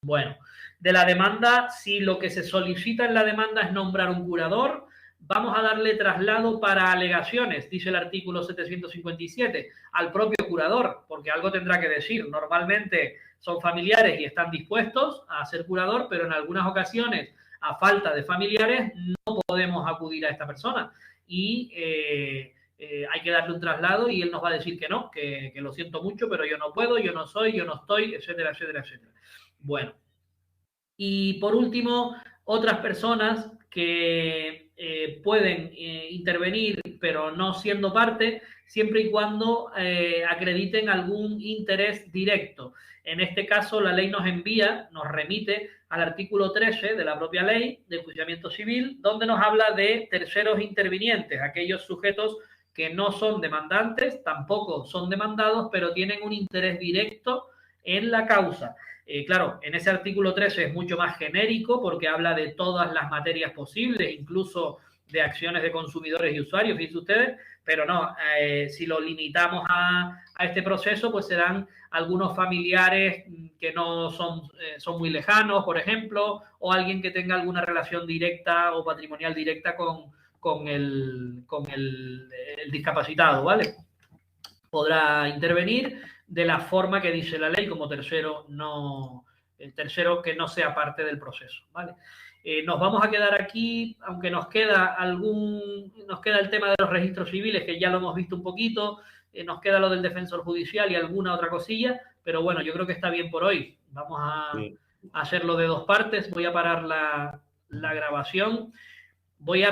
Bueno, de la demanda, si lo que se solicita en la demanda es nombrar un curador, vamos a darle traslado para alegaciones, dice el artículo 757, al propio curador, porque algo tendrá que decir. Normalmente son familiares y están dispuestos a ser curador, pero en algunas ocasiones, a falta de familiares, no podemos acudir a esta persona. Y hay que darle un traslado y él nos va a decir que no, que lo siento mucho, pero yo no puedo, yo no soy, yo no estoy, etcétera, etcétera, etcétera. Bueno. Y por último, otras personas que pueden intervenir, pero no siendo parte, siempre y cuando acrediten algún interés directo. En este caso, la ley nos remite al artículo 13 de la propia ley de enjuiciamiento civil, donde nos habla de terceros intervinientes, aquellos sujetos que no son demandantes, tampoco son demandados, pero tienen un interés directo en la causa. Claro, en ese artículo 13 es mucho más genérico porque habla de todas las materias posibles, incluso de acciones de consumidores y usuarios, fíjense ustedes, pero no, si lo limitamos a este proceso, pues serán algunos familiares que no son muy lejanos, por ejemplo, o alguien que tenga alguna relación directa o patrimonial directa con el discapacitado, ¿vale? Podrá intervenir de la forma que dice la ley como tercero que no sea parte del proceso, ¿vale? Nos vamos a quedar aquí, aunque nos queda el tema de los registros civiles, que ya lo hemos visto un poquito, nos queda lo del defensor judicial y alguna otra cosilla, pero bueno, yo creo que está bien por hoy. Vamos a hacerlo de dos partes. Voy a parar la grabación. Voy a